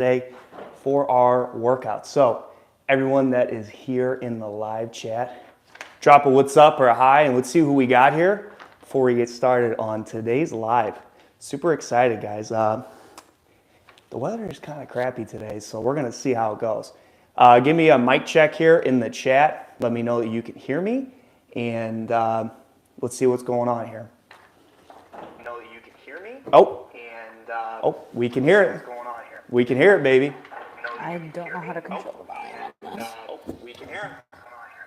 today for our workout. So everyone that is here in the live chat, drop a what's up or a hi, and let's see who we got here before we get started on today's live. Super excited, guys. The weather is kind of crappy today, so we're gonna see how it goes. Give me a mic check here in the chat. Let me know that you can hear me, and let's see what's going on here. Oh, we can hear it. We can hear it, baby. I don't know how to control the volume. We can hear it.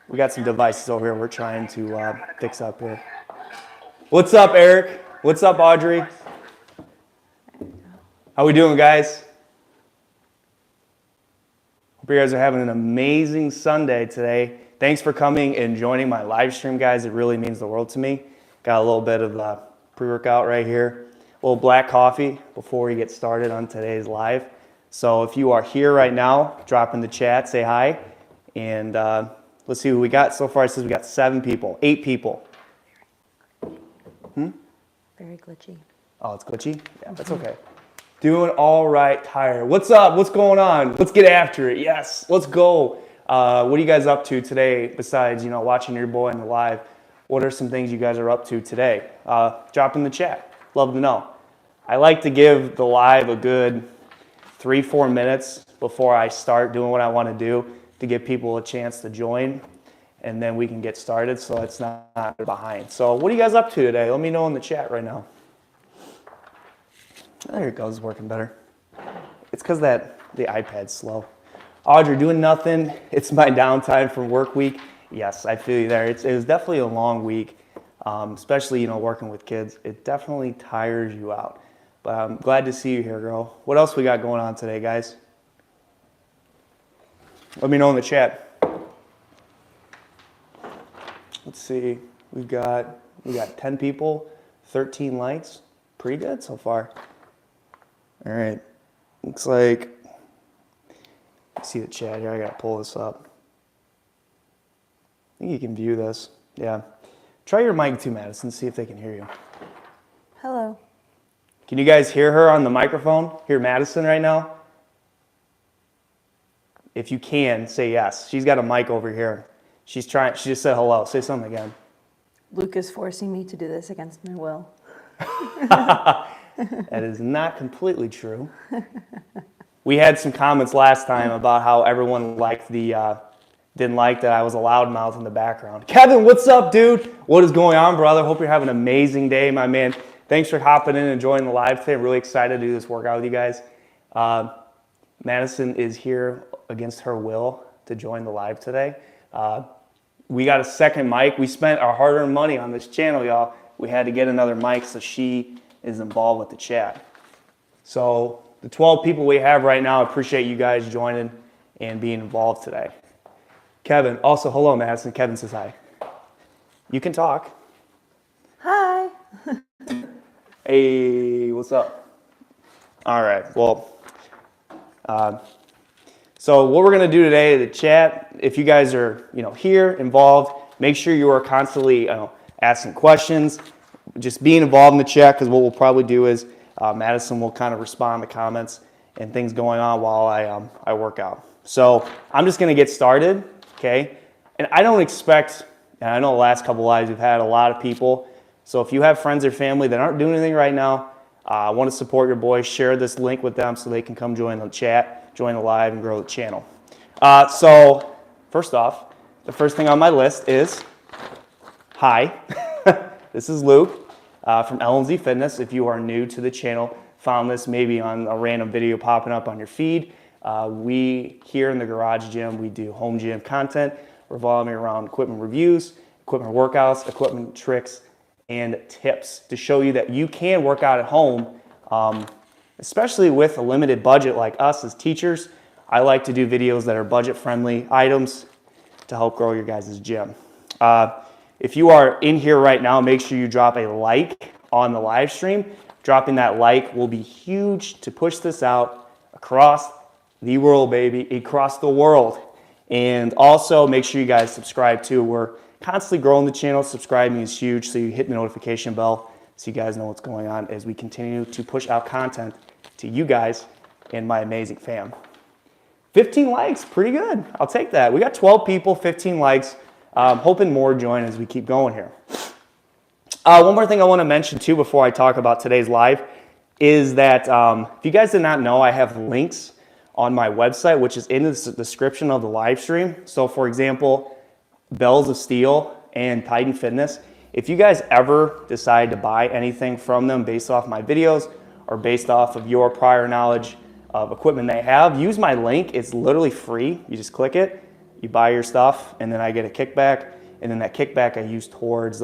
We got some devices over here we're trying to fix up here. What's up, Eric? What's up, Audrey? How we doing, guys? Hope you guys are having an amazing Sunday today. Thanks for coming and joining my live stream, guys. It really means the world to me. Got a little bit of pre-workout right here. A little black coffee before we get started on today's live. So if you are here right now, drop in the chat, say hi, and let's see who we got. So far it says we got 7 people, 8 people. Very glitchy. Oh, it's glitchy? Yeah, that's okay. Doing all right, Tyre. What's up? What's going on? Let's get after it. Yes, let's go. What are you guys up to today besides, watching your boy in the live? What are some things you guys are up to today? Drop in the chat. Love to know. I like to give the live a good 3-4 minutes before I start doing what I want to do to give people a chance to join, and then we can get started so it's not behind. So what are you guys up to today? Let me know in the chat right now. There it goes, working better. It's because the iPad's slow. Audrey, doing nothing. It's my downtime from work week. Yes, I feel you there. It was definitely a long week, especially working with kids. It definitely tires you out. But I'm glad to see you here, girl. What else we got going on today, guys? Let me know in the chat. Let's see. We got 10 people, 13 likes. Pretty good so far. All right. Looks like, let's see the chat here. I gotta pull this up. I think you can view this. Yeah. Try your mic too, Madison. See if they can hear you. Hello. Can you guys hear her on the microphone? Hear Madison right now? If you can, say yes. She's got a mic over here. She just said hello. Say something again. Luke is forcing me to do this against my will. That is not completely true. We had some comments last time about how everyone didn't like that I was a loudmouth in the background. Kevin, what's up, dude? What is going on, brother? Hope you're having an amazing day, my man. Thanks for hopping in and joining the live today. I'm really excited to do this workout with you guys. Madison is here against her will to join the live today. We got a second mic. We spent our hard-earned money on this channel, y'all. We had to get another mic so she is involved with the chat. So the 12 people we have right now, I appreciate you guys joining and being involved today. Kevin, also hello, Madison. Kevin says hi. You can talk. Hi. Hey, what's up? All right, well, so what we're gonna do today, the chat, if you guys are, here, involved, make sure you are constantly, asking questions, just being involved in the chat, because what we'll probably do is Madison will kind of respond to comments and things going on while I work out. So I'm just gonna get started, okay? And I don't expect, and I know the last couple lives we've had a lot of people, so if you have friends or family that aren't doing anything right now, want to support your boys, share this link with them so they can come join the chat, join the live, and grow the channel. So first off, the first thing on my list is, hi, this is Luke from L&Z Fitness. If you are new to the channel, found this maybe on a random video popping up on your feed, we here in the garage gym, we do home gym content revolving around equipment reviews, equipment workouts, equipment tricks, and tips to show you that you can work out at home, especially with a limited budget like us as teachers. I like to do videos that are budget-friendly items to help grow your guys' gym. If you are in here right now, make sure you drop a like on the live stream. Dropping that like will be huge to push this out across the world, baby, across the world. And also make sure you guys subscribe too. We're constantly growing the channel. Subscribing is huge, so you hit the notification bell so you guys know what's going on as we continue to push out content to you guys and my amazing fam. 15 likes, pretty good. I'll take that. We got 12 people, 15 likes. Hoping more join as we keep going here. One more thing I want to mention too before I talk about today's live is that if you guys did not know, I have links on my website, which is in the description of the live stream. So for example, Bells of Steel and Titan Fitness. If you guys ever decide to buy anything from them based off my videos or based off of your prior knowledge of equipment they have, use my link. It's literally free. You just click it, you buy your stuff, and then I get a kickback. And then that kickback I use towards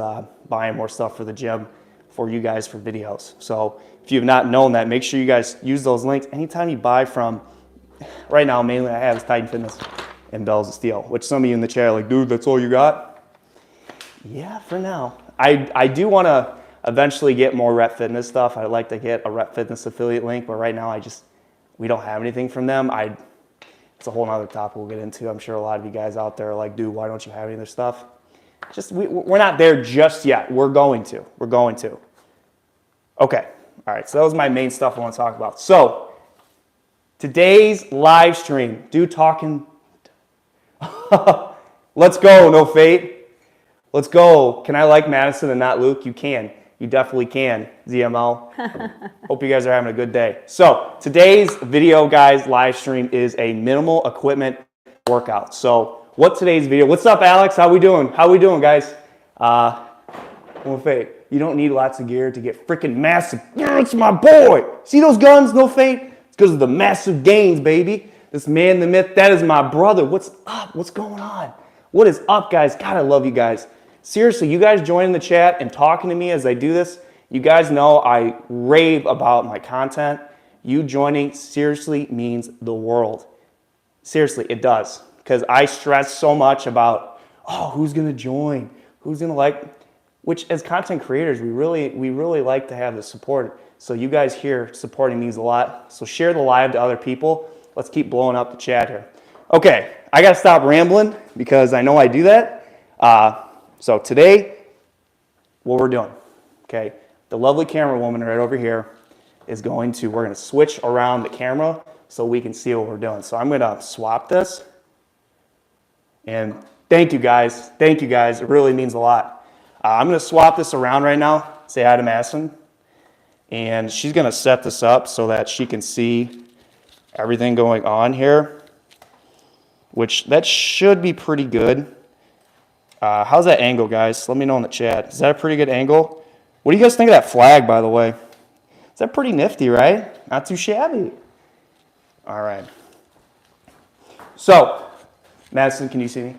buying more stuff for the gym for you guys for videos. So if you have not known that, make sure you guys use those links. Anytime you buy from, right now mainly I have is Titan Fitness and Bells of Steel, which some of you in the chat are like, dude, that's all you got? Yeah, for now. I do want to eventually get more Rep Fitness stuff. I'd like to get a Rep Fitness affiliate link, but right now we don't have anything from them. It's a whole nother topic we'll get into. I'm sure a lot of you guys out there are like, dude, why don't you have any of their stuff? We're not there just yet. We're going to. Okay. All right. So that was my main stuff I want to talk about. So today's live stream, dude talking. Let's go, No Fate. Let's go. Can I like Madison and not Luke? You can. You definitely can, ZML. Hope you guys are having a good day. So today's video, guys, live stream is a minimal equipment workout. So today's video, what's up, Alex? How we doing, guys? No Fate. You don't need lots of gear to get freaking massive. Yeah, it's my boy. See those guns, No Fate? It's because of the massive gains, baby. This man, the myth, that is my brother. What's up? What's going on? What is up, guys? God, I love you guys. Seriously, you guys joining the chat and talking to me as I do this, you guys know I rave about my content. You joining seriously means the world. Seriously, it does. Because I stress so much about, who's going to join? Who's going to like? Which as content creators, we really like to have the support. So you guys here supporting means a lot. So share the live to other people. Let's keep blowing up the chat here. Okay, I got to stop rambling because I know I do that. So today, what we're doing, okay, the lovely camera woman right over here is we're going to switch around the camera so we can see what we're doing. So I'm going to swap this. And thank you guys. It really means a lot. I'm going to swap this around right now. Say hi to Madison. And she's going to set this up so that she can see everything going on here, which that should be pretty good. How's that angle, guys? Let me know in the chat. Is that a pretty good angle? What do you guys think of that flag, by the way? Is that pretty nifty, right? Not too shabby. All right. So, Madison, can you see me?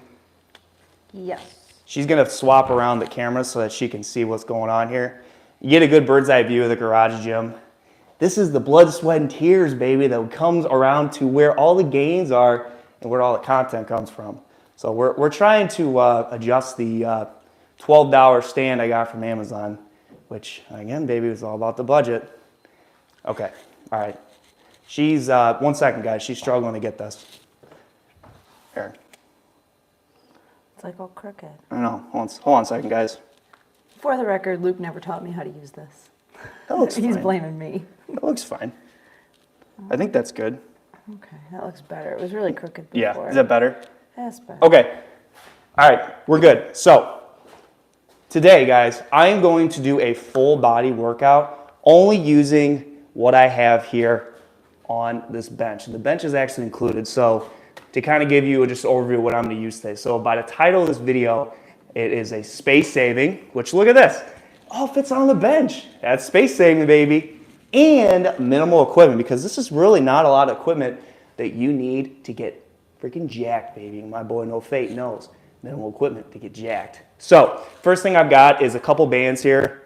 Yes. She's going to swap around the camera so that she can see what's going on here. You get a good bird's eye view of the garage gym. This is the blood, sweat, and tears, baby, that comes around to where all the gains are and where all the content comes from. So we're trying to adjust the $12 stand I got from Amazon, which, again, baby, was all about the budget. Okay, all right. She's, 1 second, guys. She's struggling to get this. Here. It's like all crooked. I know. Hold on a second, guys. For the record, Luke never taught me how to use this. That looks He's fine. blaming me. That looks fine. I think that's good. Okay, that looks better. It was really crooked before. Yeah, is that better? That's better. Okay. All right, we're good. So today, guys, I am going to do a full body workout only using what I have here on this bench. And the bench is actually included. So to kind of give you just an overview of what I'm going to use today. So by the title of this video, it is a space saving, which look at this. All fits on the bench. That's space saving, baby. And minimal equipment, because this is really not a lot of equipment that you need to get freaking jacked, baby. My boy No Fate knows. Minimal equipment to get jacked. So first thing I've got is a couple bands here.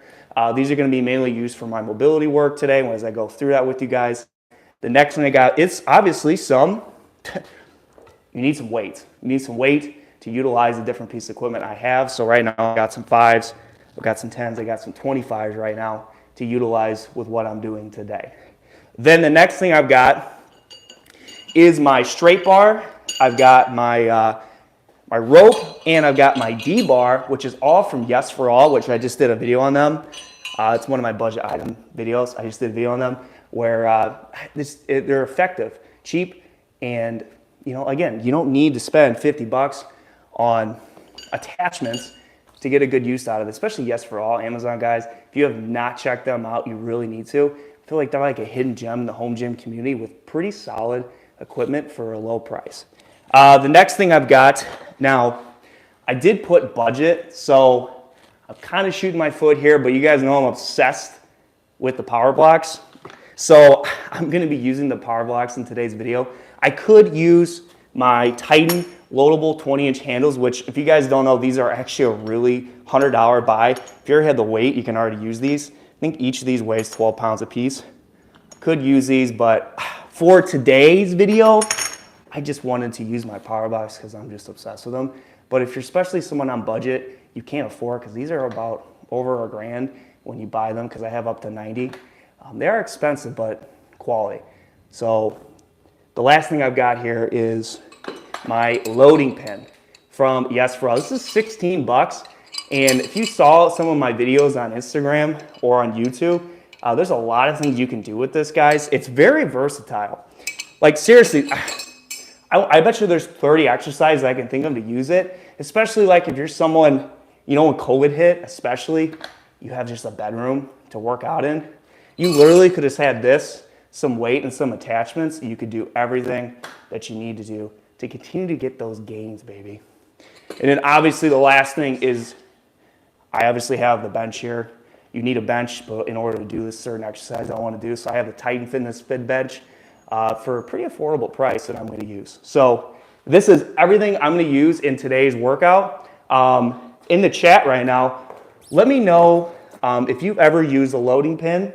These are going to be mainly used for my mobility work today as I go through that with you guys. The next thing I got, it's obviously you need some weight. You need some weight to utilize the different pieces of equipment I have. So right now I got some 5s, I've got some 10s, I got some 25s right now to utilize with what I'm doing today. Then the next thing I've got is my straight bar. I've got my my rope, and I've got my D-bar, which is all from Yes for All, which I just did a video on them. It's one of my budget item videos. I just did a video on them. where they're effective, cheap, and again, you don't need to spend $50 on attachments to get a good use out of it, especially Yes for All, Amazon guys. If you have not checked them out, you really need to. I feel like they're like a hidden gem in the home gym community with pretty solid equipment for a low price. The next thing I've got, now I did put budget, so I'm kind of shooting my foot here, but you guys know I'm obsessed with the Powerblocks. So I'm gonna be using the Powerblocks in today's video. I could use my Titan loadable 20-inch handles, which if you guys don't know, these are actually a really $100 buy. If you already had the weight, you can already use these. I think each of these weighs 12 pounds a piece. Could use these, but for today's video, I just wanted to use my Powerblocks because I'm just obsessed with them. But if you're especially someone on budget, you can't afford, because these are about over $1,000 when you buy them, because I have up to 90. They are expensive, but quality. So the last thing I've got here is my loading pin from Yes for All. This is 16 bucks. And if you saw some of my videos on Instagram or on YouTube, there's a lot of things you can do with this, guys. It's very versatile. Like seriously, I bet you there's 30 exercises I can think of to use it, especially like if you're someone, when COVID hit, especially, you have just a bedroom to work out in. You literally could have had this, some weight and some attachments. You could do everything that you need to do to continue to get those gains, baby. And then obviously the last thing is, I obviously have the bench here. You need a bench, but in order to do this certain exercise I want to do, so I have the Titan Fitness Fit Bench for a pretty affordable price that I'm going to use. So this is everything I'm going to use in today's workout. In the chat right now, let me know if you've ever used a loading pin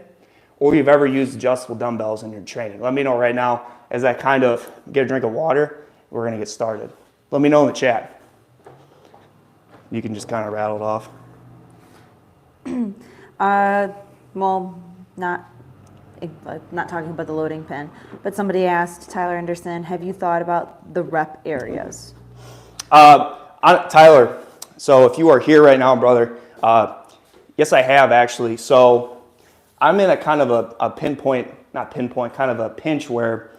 or you've ever used adjustable dumbbells in your training. Let me know right now as I kind of get a drink of water. We're going to get started. Let me know in the chat. You can just kind of rattle it off. Well, not talking about the loading pin, but somebody asked, Tyler Anderson, have you thought about the rep areas? Tyler, so if you are here right now, brother, yes, I have actually. So I'm in a kind of a kind of a pinch where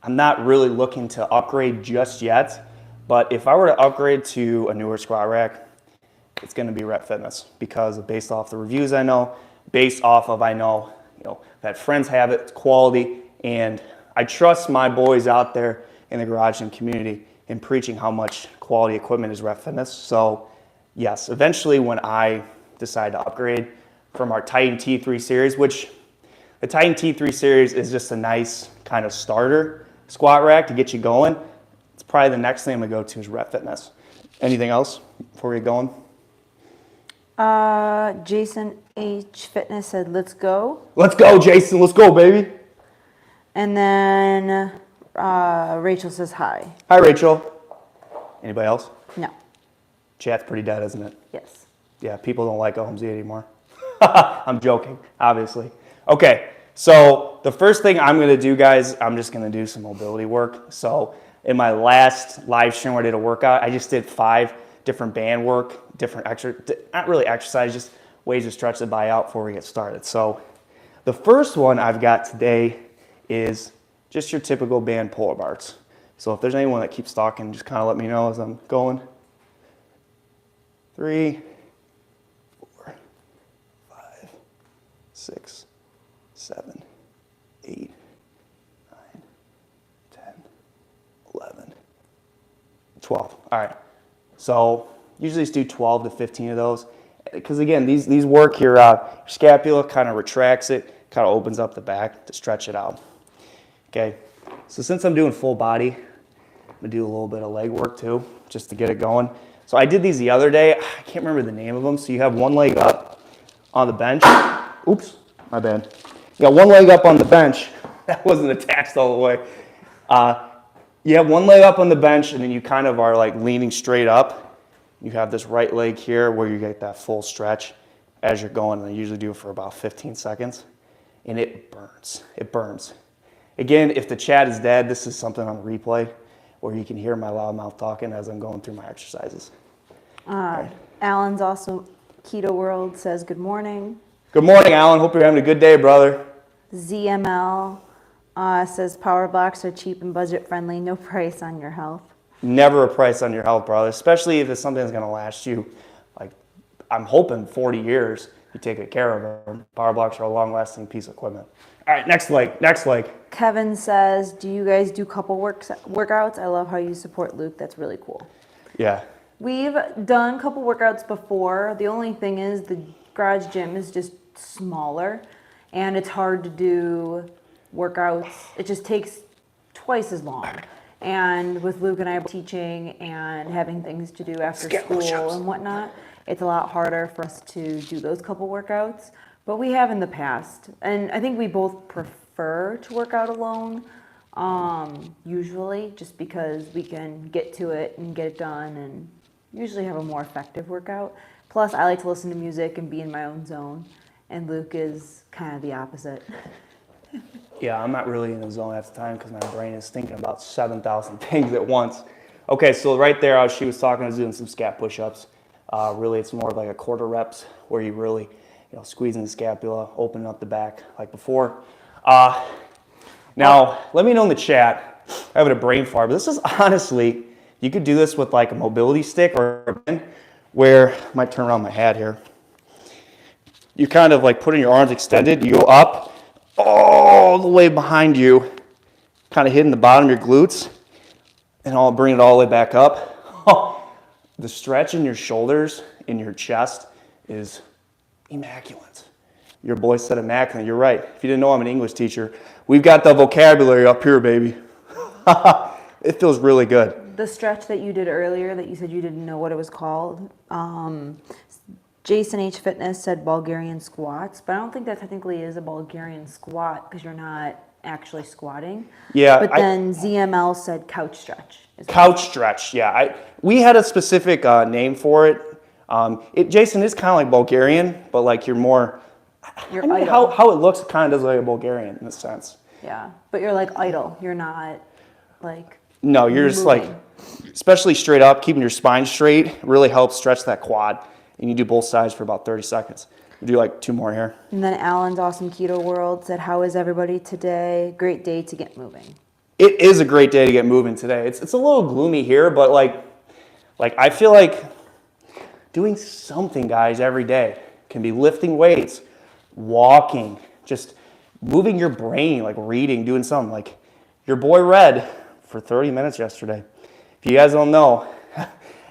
I'm not really looking to upgrade just yet. But if I were to upgrade to a newer squat rack, it's going to be Rep Fitness, because based off the reviews I know, based off of that friends have it, it's quality, and I trust my boys out there in the garage gym community in preaching how much quality equipment is Rep Fitness. So yes, eventually when I decide to upgrade from our Titan T3 series, which the Titan T3 series is just a nice kind of starter squat rack to get you going, it's probably the next thing I'm going to go to is Rep Fitness. Anything else before we get going? Jason H. Fitness said, let's go. Let's go, Jason. Let's go, baby. And then Rachel says hi. Hi, Rachel. Anybody else? No. Chat's pretty dead, isn't it? Yes. Yeah, people don't like OMZ anymore. I'm joking, obviously. Okay, so the first thing I'm going to do, guys, I'm just going to do some mobility work. So in my last live stream where I did a workout, I just did 5 different band work, not really exercise, just ways to stretch the body out before we get started. So the first one I've got today is just your typical band pull bars. So if there's anyone that keeps talking, just kind of let me know as I'm going. 3, 4, 5, 6, 7, 8, 9, 10, 11, 12. All right. So usually just do 12 to 15 of those, because again, these work your scapula, kind of retracts it, kind of opens up the back to stretch it out. Okay, so since I'm doing full body, I'm gonna do a little bit of leg work too, just to get it going. So I did these the other day. I can't remember the name of them. So you have one leg up on the bench. Oops, my bad. You got one leg up on the bench. That wasn't attached all the way. You have one leg up on the bench, and then you kind of are like leaning straight up. You have this right leg here where you get that full stretch as you're going, and I usually do it for about 15 seconds, and it burns. It burns. Again, if the chat is dead, this is something on replay where you can hear my loud mouth talking as I'm going through my exercises. Right. Alan's also Keto World says good morning. Good morning, Alan. Hope you're having a good day, brother. ZML says Powerblocks are cheap and budget friendly. No price on your health. Never a price on your health, brother, especially if it's something that's going to last you, like, I'm hoping 40 years. You take good care of them. Powerblocks are a long-lasting piece of equipment. All right, next leg. Kevin says, do you guys do couple workouts? I love how you support Luke. That's really cool. Yeah. We've done couple workouts before. The only thing is the garage gym is just smaller and it's hard to do workouts. It just takes twice as long. And with Luke and I teaching and having things to do after school and whatnot, it's a lot harder for us to do those couple workouts. But we have in the past. And I think we both prefer to work out alone, usually, just because we can get to it and get it done and usually have a more effective workout. Plus, I like to listen to music and be in my own zone. And Luke is kind of the opposite. Yeah, I'm not really in the zone at the time because my brain is thinking about 7,000 things at once. Okay, so right there, she was talking, I was doing some scat push-ups. Really, it's more of like a quarter reps where you really, squeezing the scapula, opening up the back like before. Now, let me know in the chat. I have a brain fart, but this is honestly, you could do this with like a mobility stick or a pin where, I might turn around my hat here. You kind of like putting your arms extended, you go up, all the way behind you, kind of hitting the bottom of your glutes, and I'll bring it all the way back up. The stretch in your shoulders, in your chest, is immaculate. Your boy said immaculate. You're right. If you didn't know, I'm an English teacher. We've got the vocabulary up here, baby. It feels really good. The stretch that you did earlier that you said you didn't know what it was called, Jason H. Fitness said Bulgarian squats, but I don't think that technically is a Bulgarian squat because you're not actually squatting. Yeah. But then ZML said couch stretch. Couch stretch, yeah. We had a specific name for it. Jason is kind of like Bulgarian, but like you're more, how it looks kind of does like a Bulgarian in a sense. Yeah, but you're like idle. You're not like No, you're just like, especially straight up, keeping your spine straight really helps stretch that quad. And you do both sides for about 30 seconds. We'll do like 2 more here. And then Alan's Awesome Keto World said, how is everybody today? Great day to get moving. It is a great day to get moving today. It's a little gloomy here, but like I feel like doing something, guys, every day. Can be lifting weights, walking, just moving your brain, like reading, doing something. Like your boy read for 30 minutes yesterday. If you guys don't know,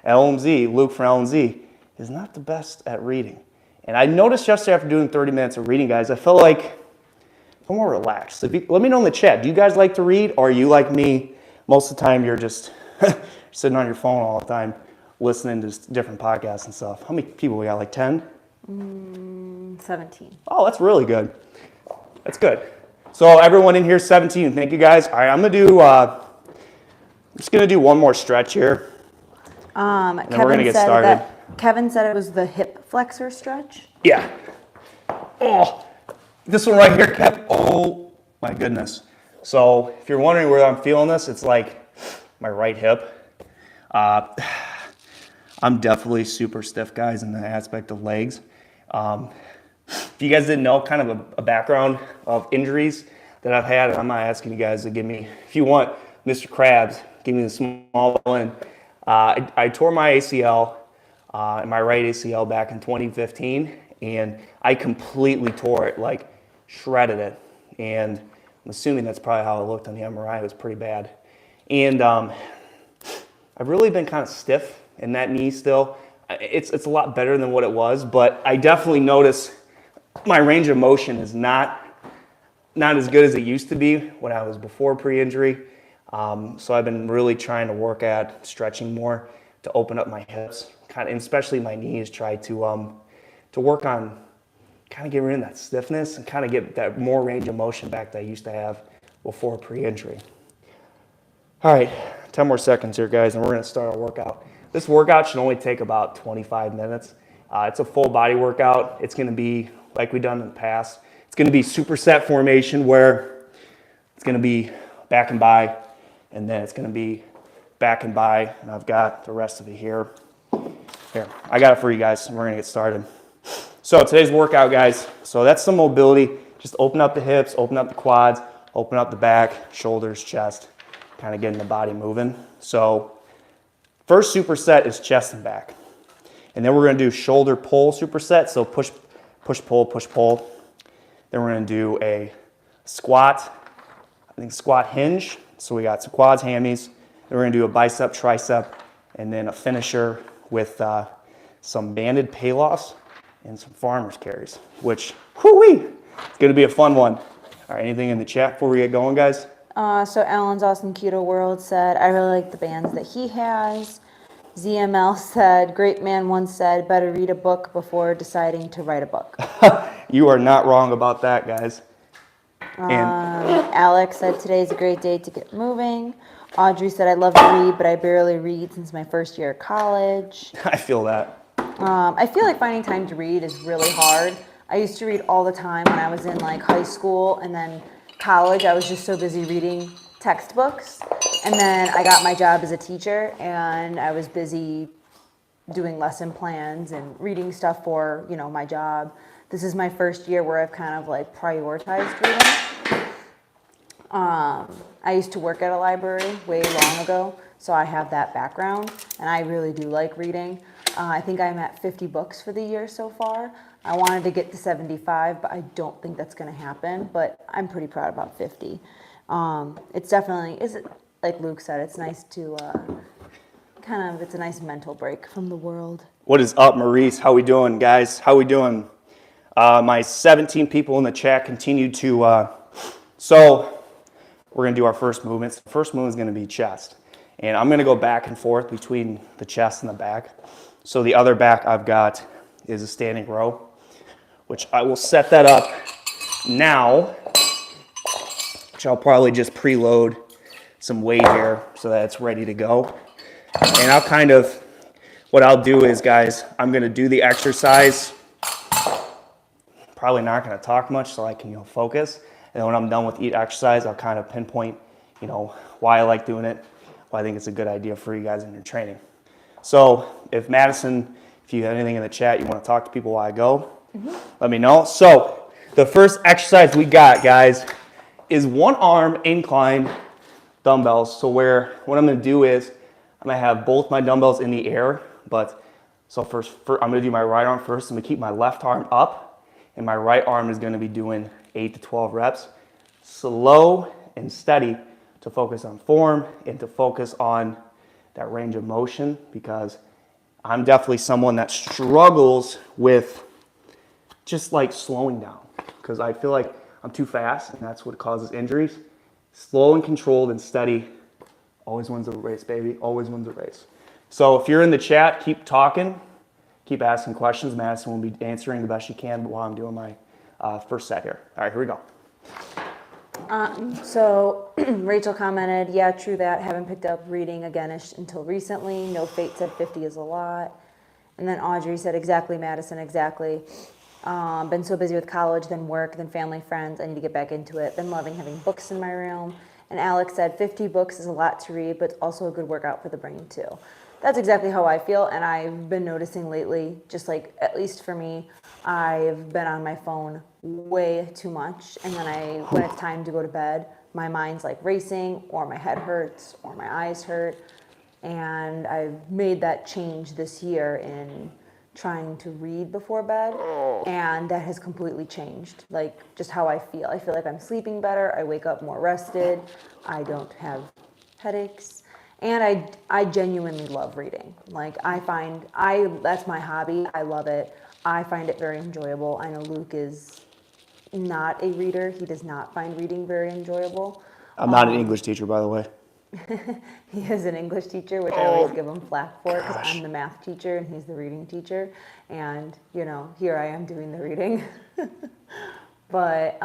LMZ, Luke from LMZ, is not the best at reading. And I noticed yesterday after doing 30 minutes of reading, guys, I felt like I'm more relaxed. So let me know in the chat, do you guys like to read, or are you like me? Most of the time you're just sitting on your phone all the time, listening to different podcasts and stuff. How many people we got, like 10? 17. Oh, that's really good. That's good. So everyone in here, 17. Thank you, guys. All right, I'm just gonna do one more stretch here. And then we're gonna get started. Kevin said it was the hip flexor stretch. Yeah. Oh, this one right here, Kev. Oh my goodness. So if you're wondering where I'm feeling this, it's like my right hip. I'm definitely super stiff, guys, in the aspect of legs. If you guys didn't know, kind of a background of injuries that I've had, I'm not asking you guys to give me, if you want, Mr. Krabs, give me the small one. I tore my ACL, my right ACL back in 2015, and I completely tore it, like shredded it. And I'm assuming that's probably how it looked on the MRI. It was pretty bad. And I've really been kind of stiff in that knee still. It's a lot better than what it was, but I definitely notice my range of motion is not as good as it used to be when I was before pre-injury. So I've been really trying to work at stretching more to open up my hips, kind of, and especially my knees. Try to work on kind of getting rid of that stiffness and kind of get that more range of motion back that I used to have before pre-injury. All right, 10 more seconds here, guys, and we're gonna start our workout. This workout should only take about 25 minutes. It's a full body workout. It's gonna be like we've done in the past. It's gonna be superset formation where it's gonna be back and by, and then it's gonna be back and by, and I've got the rest of it here. Here, I got it for you guys, and we're gonna get started. So today's workout, guys, so that's some mobility, just open up the hips, open up the quads, open up the back, shoulders, chest, kind of getting the body moving. So first superset is chest and back. And then we're gonna do shoulder pull superset. So push, push, pull, push, pull. Then we're gonna do a squat, I think squat hinge. So we got some quads, hammies. Then we're gonna do a bicep, tricep, and then a finisher with some banded pay loss and some farmer's carries, which, whoo-wee, it's gonna be a fun one. All right, anything in the chat before we get going, guys? So Alan's Awesome Keto World said, I really like the bands that he has. ZML said, great man once said, better read a book before deciding to write a book. You are not wrong about that, guys. Alex said, today's a great day to get moving. Audrey said, I love to read, but I barely read since my first year of college. I feel that. I feel like finding time to read is really hard. I used to read all the time when I was in like high school, and then college I was just so busy reading textbooks. And then I got my job as a teacher, and I was busy doing lesson plans and reading stuff for, you know, my job. This is my first year where I've kind of like prioritized reading. I used to work at a library way long ago, so I have that background, and I really do like reading. I think I'm at 50 books for the year so far. I wanted to get to 75, but I don't think that's going to happen, but I'm pretty proud about 50. It's definitely, like Luke said, it's nice to it's a nice mental break from the world. What is up, Maurice? How we doing, guys? How we doing? My 17 people in the chat continue to, so we're gonna do our first movements. The first movement is gonna be chest. And I'm gonna go back and forth between the chest and the back. So the other back I've got is a standing row, which I will set that up now, which I'll probably just preload some weight here so that it's ready to go. And I'll kind of, what I'll do is, guys, I'm gonna do the exercise. Probably not gonna talk much so I can, focus. And then when I'm done with each exercise, I'll kind of pinpoint, why I like doing it, why I think it's a good idea for you guys in your training. So if Madison, if you have anything in the chat, you want to talk to people while I go, let me know. So the first exercise we got, guys, is one arm incline dumbbells. So what I'm going to do is I'm going to have both my dumbbells in the air, so first I'm going to do my right arm first. I'm going to keep my left arm up, and my right arm is going to be doing 8 to 12 reps, slow and steady, to focus on form and to focus on that range of motion, because I'm definitely someone that struggles with just like slowing down, because I feel like I'm too fast and that's what causes injuries. Slow and controlled and steady always wins a race, baby. Always wins a race. So if you're in the chat, keep talking, keep asking questions. Madison will be answering the best she can while I'm doing my first set here. All right, here we go. So Rachel commented, yeah, true that. Haven't picked up reading again-ish until recently. No Fate said 50 is a lot. And then Audrey said, exactly, Madison, exactly. Been so busy with college, then work, then family, friends. I need to get back into it. Been loving having books in my room. And Alex said 50 books is a lot to read, but it's also a good workout for the brain too. That's exactly how I feel, and I've been noticing lately, just like, at least for me, I've been on my phone way too much, and then when it's time to go to bed, my mind's like racing, or my head hurts, or my eyes hurt, and I've made that change this year in trying to read before bed, and that has completely changed, like, just how I feel. I feel like I'm sleeping better, I wake up more rested, I don't have headaches. And I genuinely love reading. Like, that's my hobby. I love it. I find it very enjoyable. I know Luke is not a reader. He does not find reading very enjoyable. I'm not an English teacher, by the way. He is an English teacher, which I always give him flack for, because I'm the math teacher and he's the reading teacher. And, here I am doing the reading. But,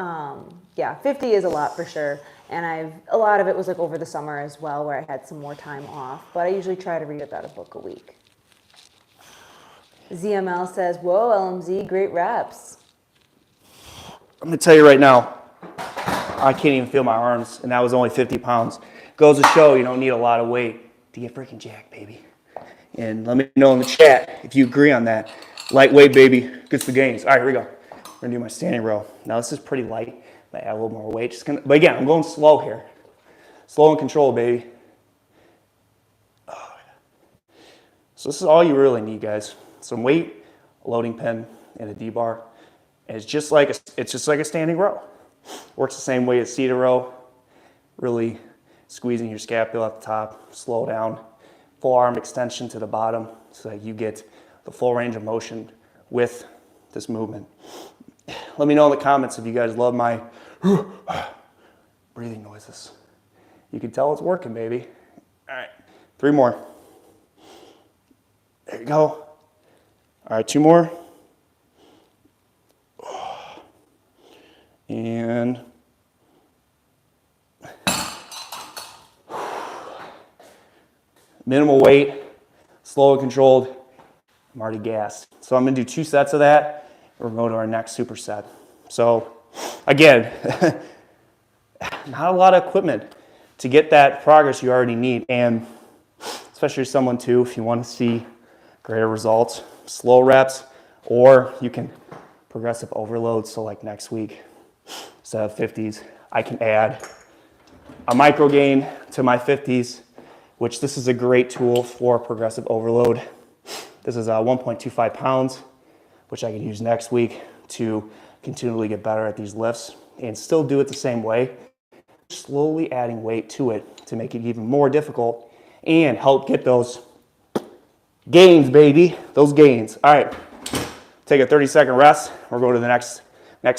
yeah, 50 is a lot for sure. And a lot of it was like over the summer as well, where I had some more time off. But I usually try to read about a book a week. ZML says, whoa, LMZ, great reps. I'm going to tell you right now, I can't even feel my arms, and that was only 50 pounds. Goes to show you don't need a lot of weight to get freaking jacked, baby. And let me know in the chat if you agree on that. Lightweight, baby, gets the gains. All right, here we go. We're gonna do my standing row. Now this is pretty light. I add a little more weight. But again, I'm going slow here. Slow and controlled, baby. Oh, yeah. So this is all you really need, guys. Some weight, a loading pin, and a D-bar. And it's just like a standing row. Works the same way as seated row. Really squeezing your scapula at the top, slow down, full arm extension to the bottom so that you get the full range of motion with this movement. Let me know in the comments if you guys love my breathing noises. You can tell it's working, baby. All right, 3 more. There you go. All right, 2 more. And minimal weight, slow and controlled. I'm already gassed. So I'm gonna do 2 sets of that. We're gonna go to our next superset. So again, not a lot of equipment to get that progress you already need. And especially someone too, if you want to see greater results, slow reps, or you can progressive overload. So like next week, instead of 50s, I can add a micro gain to my 50s, which this is a great tool for progressive overload. This is 1.25 pounds, which I can use next week to continually get better at these lifts and still do it the same way, slowly adding weight to it to make it even more difficult and help get those gains, baby, those gains. All right, take a 30-second rest. We're going to the next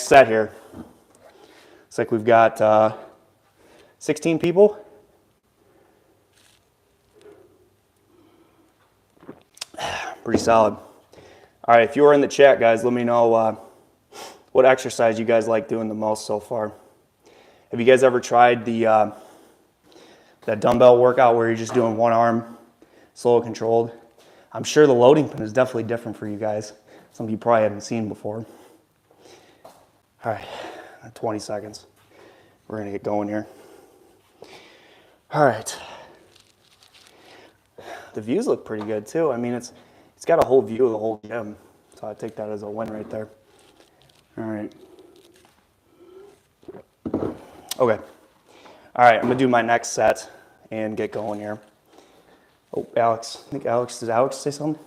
set here. Looks like we've got 16 people. Pretty solid. All right, if you are in the chat, guys, let me know what exercise you guys like doing the most so far. Have you guys ever tried that dumbbell workout where you're just doing one arm, slow and controlled? I'm sure the loading pin is definitely different for you guys. Some of you probably haven't seen before. All right, 20 seconds. We're gonna get going here. All right. The views look pretty good too. I mean, it's got a whole view of the whole gym. So I take that as a win right there. All right. Okay. All right, I'm gonna do my next set and get going here. Oh, Alex. I think Alex, did Alex say something?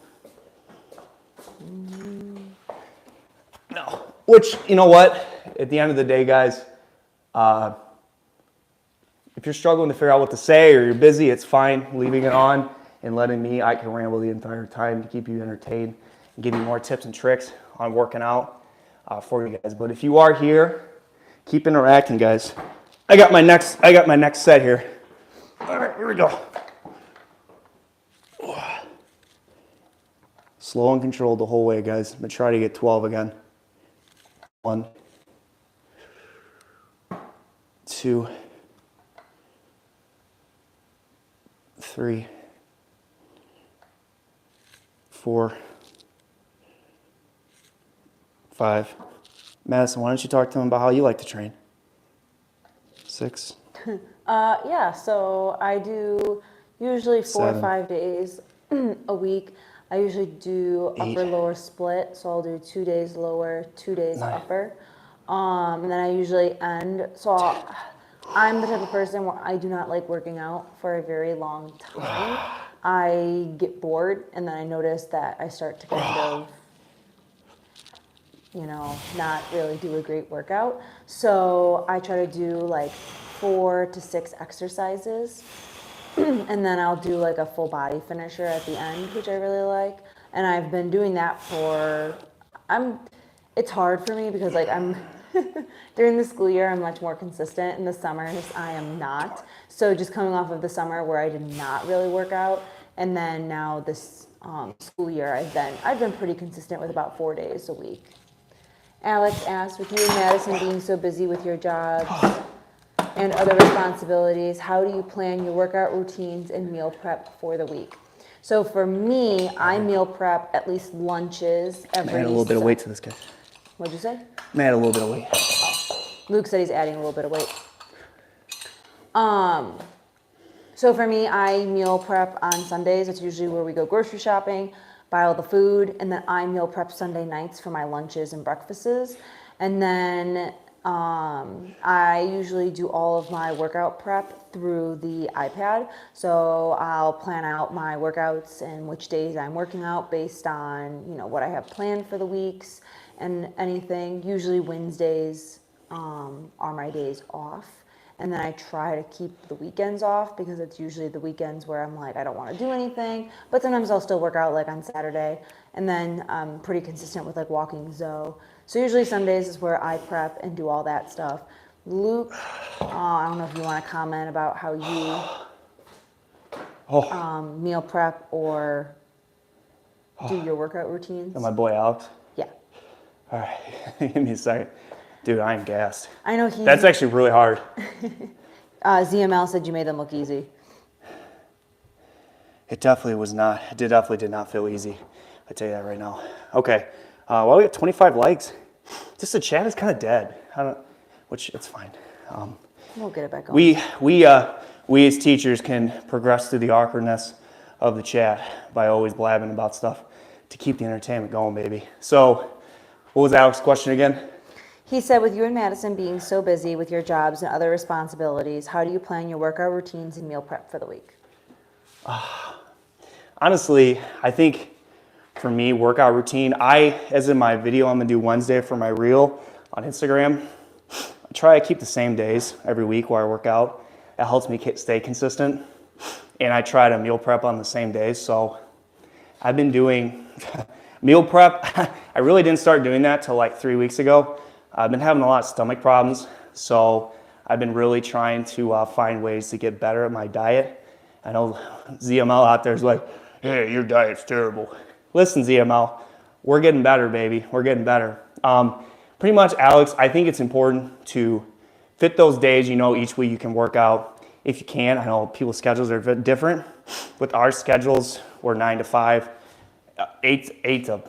No. Which, you know what? At the end of the day, guys, if you're struggling to figure out what to say or you're busy, it's fine leaving it on and letting me, I can ramble the entire time to keep you entertained and give you more tips and tricks on working out for you guys. But if you are here, keep interacting, guys. I got my next set here. All right, here we go. Slow and controlled the whole way, guys. I'm gonna try to get 12 again. 1, 2, 3, 4, 5. Madison, why don't you talk to them about how you like to train? 6. Yeah, so I do usually 4 or 5 days a week. I usually do 8. upper lower split, so I'll do 2 days lower, 2 days 9. upper. And then I usually end, I'm the type of person where I do not like working out for a very long time. I get bored and then I notice that I start to kind of, not really do a great workout. So I try to do like 4 to 6 exercises. And then I'll do like a full body finisher at the end, which I really like. And I've been doing that it's hard for me because like during the school year, I'm much more consistent. In the summers, I am not. So just coming off of the summer where I did not really work out, and then now this school year, I've been pretty consistent with about 4 days a week. Alex asked, with you and Madison being so busy with your jobs and other responsibilities, how do you plan your workout routines and meal prep for the week? So for me, I meal prep at least lunches every. Add a little bit of weight to this guy. What'd you say? Add a little bit of weight. Luke said he's adding a little bit of weight. So for me, I meal prep on Sundays. It's usually where we go grocery shopping, buy all the food, and then I meal prep Sunday nights for my lunches and breakfasts. And then I usually do all of my workout prep through the iPad. So I'll plan out my workouts and which days I'm working out based on, what I have planned for the weeks and anything. Usually Wednesdays are my days off. And then I try to keep the weekends off because it's usually the weekends where I'm like, I don't want to do anything. But sometimes I'll still work out like on Saturday. And then I'm pretty consistent with like walking Zoe. So usually Sundays is where I prep and do all that stuff. Luke, I don't know if you want to comment about how you meal prep or do your workout routines. And my boy Alex? Yeah. All right, give me a second. Dude, I am gassed. I know That's actually really hard. ZML said you made them look easy. It definitely was not. It definitely did not feel easy. I tell you that right now. Okay. Well, we got 25 likes. Just the chat is kind of dead. Which it's fine. We'll get it back on. We as teachers can progress through the awkwardness of the chat by always blabbing about stuff to keep the entertainment going, baby. So, what was Alex's question again? He said, with you and Madison being so busy with your jobs and other responsibilities, how do you plan your workout routines and meal prep for the week? Honestly, I think for me, workout routine, as in my video I'm gonna do Wednesday for my reel on Instagram, I try to keep the same days every week where I work out. It helps me stay consistent. And I try to meal prep on the same days. So I've been doing meal prep. I really didn't start doing that till like 3 weeks ago. I've been having a lot of stomach problems. So I've been really trying to find ways to get better at my diet. I know ZML out there is like, hey, your diet's terrible. Listen, ZML, we're getting better, baby. We're getting better. Pretty much, Alex, I think it's important to fit those days. Each week you can work out if you can. I know people's schedules are different. With our schedules, we're 9 to 5, 8 to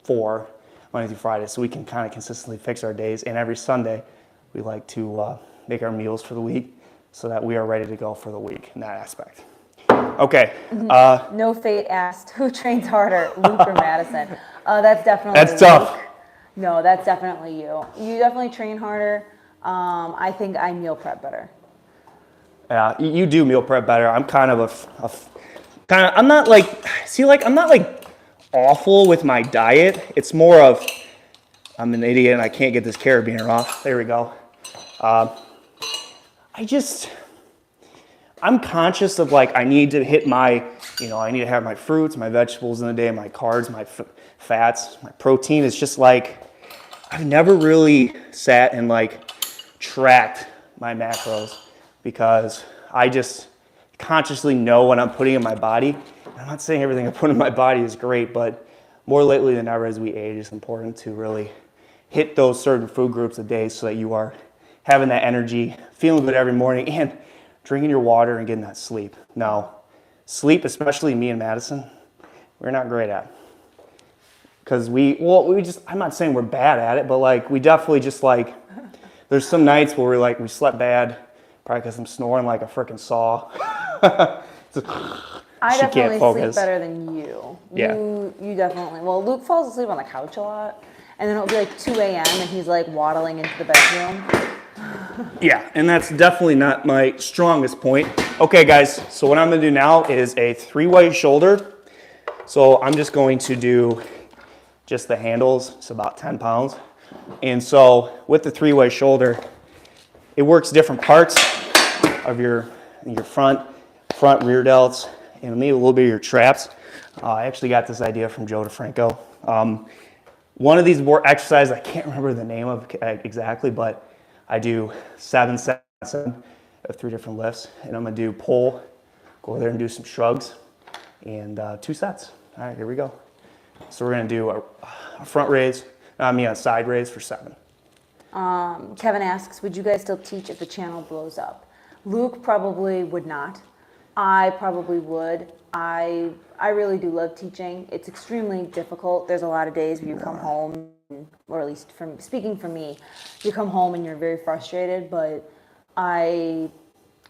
4, Monday through Friday, so we can kind of consistently fix our days. And every Sunday, we like to make our meals for the week so that we are ready to go for the week in that aspect. Okay. No Fate asked, who trains harder, Luke or Madison? That's definitely That's Luke. tough. No, that's definitely you. You definitely train harder. I think I meal prep better. Yeah, you do meal prep better. I'm kind of I'm not like awful with my diet. It's more of, I'm an idiot and I can't get this carabiner off. There we go. I'm conscious of like, I need to hit my, I need to have my fruits, my vegetables in the day, my carbs, my fats, my protein. It's just like, I've never really sat and like tracked my macros because I just consciously know what I'm putting in my body. I'm not saying everything I put in my body is great, but more lately than ever as we age, it's important to really hit those certain food groups a day so that you are having that energy, feeling good every morning, and drinking your water and getting that sleep. Now, sleep, especially me and Madison, we're not great at. Because I'm not saying we're bad at it, but like we definitely just like, there's some nights where we slept bad, probably because I'm snoring like a freaking saw. I definitely sleep better than you. Yeah. You definitely, Luke falls asleep on the couch a lot, and then it'll be like 2 a.m. and he's like waddling into the bedroom. Yeah, and that's definitely not my strongest point. Okay, guys, so what I'm gonna do now is a 3-way shoulder. So I'm just going to do just the handles. It's about 10 pounds. And so with the 3-way shoulder, it works different parts of your front, rear delts, and maybe a little bit of your traps. I actually got this idea from Joe DeFranco. One of these exercises, I can't remember the name of exactly, but I do 7 sets of 3 different lifts, and I'm gonna do pull, go over there and do some shrugs, and 2 sets. All right, here we go. So we're gonna do a front raise, a side raise for 7. Kevin asks, would you guys still teach if the channel blows up? Luke probably would not. I probably would. I really do love teaching. It's extremely difficult. There's a lot of days where you come home, or at least speaking for me, you come home and you're very frustrated, but I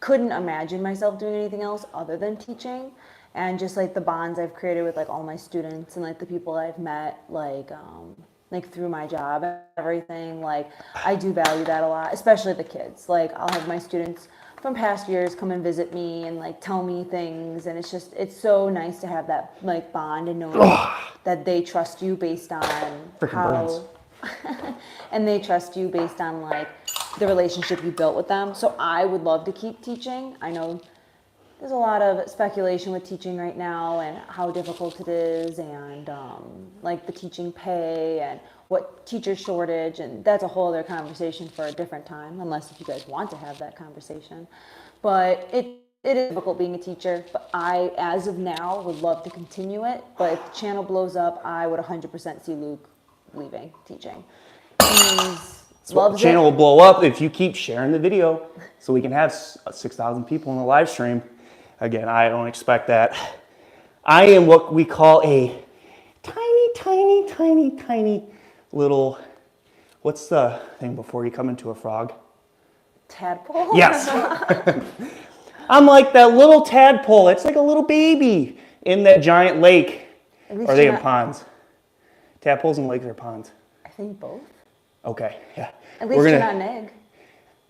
couldn't imagine myself doing anything else other than teaching. And just like the bonds I've created with like all my students and like the people I've met, like like through my job and everything. Like I do value that a lot, especially the kids. Like I'll have my students from past years come and visit me and like tell me things, and it's so nice to have that like bond and knowing that they trust you based on how and they trust you based on like the relationship you built with them. So I would love to keep teaching. I know there's a lot of speculation with teaching right now and how difficult it is, and like the teaching pay and what teacher shortage, and that's a whole other conversation for a different time, unless if you guys want to have that conversation. But it is difficult being a teacher, but I, as of now, would love to continue it. But if the channel blows up, I would 100% see Luke leaving teaching. The channel will blow up if you keep sharing the video so we can have 6,000 people in the live stream. Again, I don't expect that. I am what we call a tiny little, what's the thing before you come into a frog? Tadpole? Yes. I'm like that little tadpole. It's like a little baby in that giant lake. Or are they in ponds? Tadpoles in lakes or ponds? I think both. Okay, yeah. At least you're not an egg.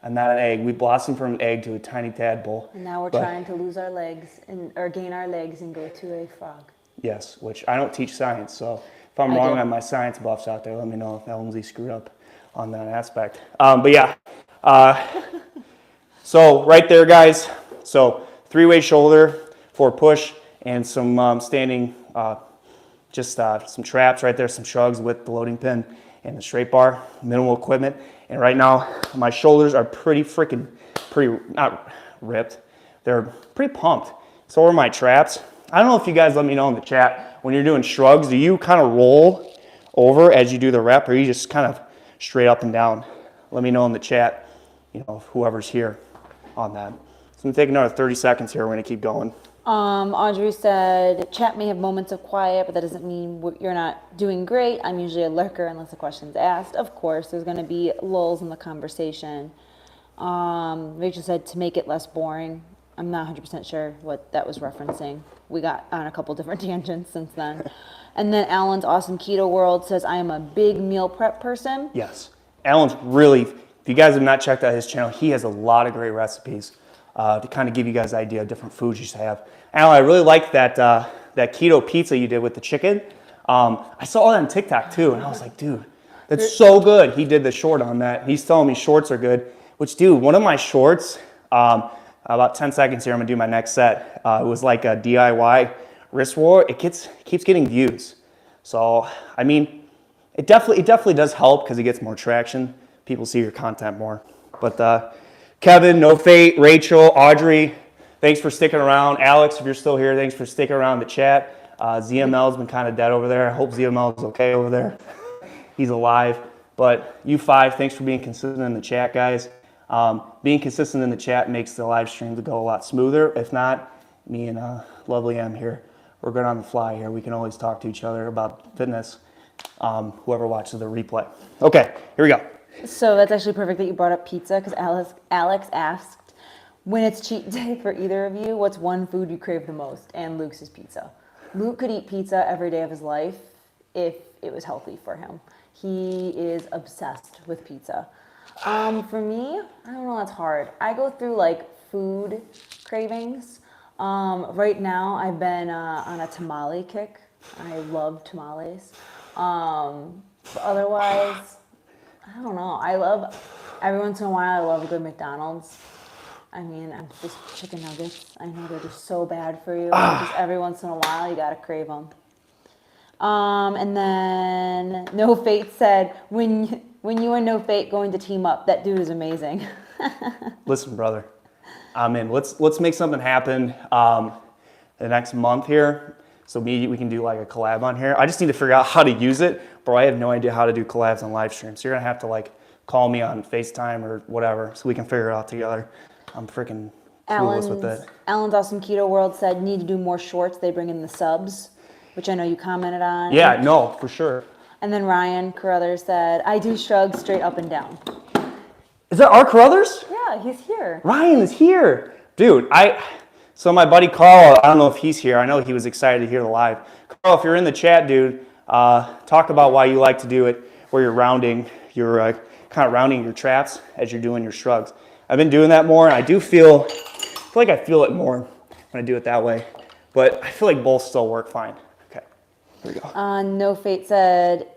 I'm not an egg. We blossomed from an egg to a tiny tadpole. And now we're trying to lose our legs or gain our legs and go to a frog. Yes, which I don't teach science, so if I'm wrong on my science buffs out there, let me know if Lindsay screwed up on that aspect. But yeah, so right there, guys. So 3-way shoulder for push and some standing, just some traps right there, some shrugs with the loading pin and the straight bar, minimal equipment. And right now, my shoulders are pretty not ripped, they're pretty pumped. So are my traps. I don't know if you guys let me know in the chat, when you're doing shrugs, do you kind of roll over as you do the rep, or you just kind of straight up and down? Let me know in the chat, whoever's here on that. So I'm gonna take another 30 seconds here, we're gonna keep going. Audrey said, chat may have moments of quiet, but that doesn't mean you're not doing great. I'm usually a lurker unless a question's asked. Of course, there's going to be lulls in the conversation. Rachel said, to make it less boring. I'm not 100% sure what that was referencing. We got on a couple different tangents since then. And then Alan's Awesome Keto World says, I am a big meal prep person. Yes. Alan's really, if you guys have not checked out his channel, he has a lot of great recipes to kind of give you guys an idea of different foods you should have. Alan, I really like that keto pizza you did with the chicken. I saw it on TikTok too, and I was like, dude, that's so good. He did the short on that. He's telling me shorts are good, which, dude, one of my shorts, about 10 seconds here, I'm gonna do my next set. It was like a DIY wrist roll. It keeps getting views. So, I mean, it definitely does help because it gets more traction. People see your content more. But Kevin, No Fate, Rachel, Audrey, thanks for sticking around. Alex, if you're still here, thanks for sticking around the chat. ZML's been kind of dead over there. I hope ZML is okay over there. He's alive. But you 5, thanks for being consistent in the chat, guys. Being consistent in the chat makes the live streams go a lot smoother. If not, me and Lovely M here, we're good on the fly here. We can always talk to each other about fitness, whoever watches the replay. Okay, here we go. So that's actually perfect that you brought up pizza, because Alex asked, when it's cheat day for either of you, what's one food you crave the most? And Luke's is pizza. Luke could eat pizza every day of his life if it was healthy for him. He is obsessed with pizza. For me, I don't know, that's hard. I go through like food cravings. Right now I've been on a tamale kick. I love tamales. Otherwise, I don't know. Every once in a while, I love a good McDonald's. I mean, I'm just chicken nuggets. I know they're just so bad for you. Just every once in a while, you gotta crave them. And then No Fate said, when you and No Fate going to team up, that dude is amazing. Listen, brother, I'm in. Let's make something happen the next month here. So we can do like a collab on here. I just need to figure out how to use it, bro. I have no idea how to do collabs on live streams. So you're gonna have to like call me on FaceTime or whatever so we can figure it out together. I'm freaking clueless with it. Alan's Awesome Keto World said, need to do more shorts. They bring in the subs, which I know you commented on. Yeah, no, for sure. And then Ryan Carruthers said, I do shrugs straight up and down. Is that our Carruthers? Yeah, he's here. Ryan is here. Dude, so my buddy Carl, I don't know if he's here. I know he was excited to hear the live. Carl, if you're in the chat, dude, talk about why you like to do it. where you're rounding, you're kind of rounding your traps as you're doing your shrugs. I've been doing that more, and I feel like I feel it more when I do it that way. But I feel like both still work fine. Okay, here we go. No Fate said,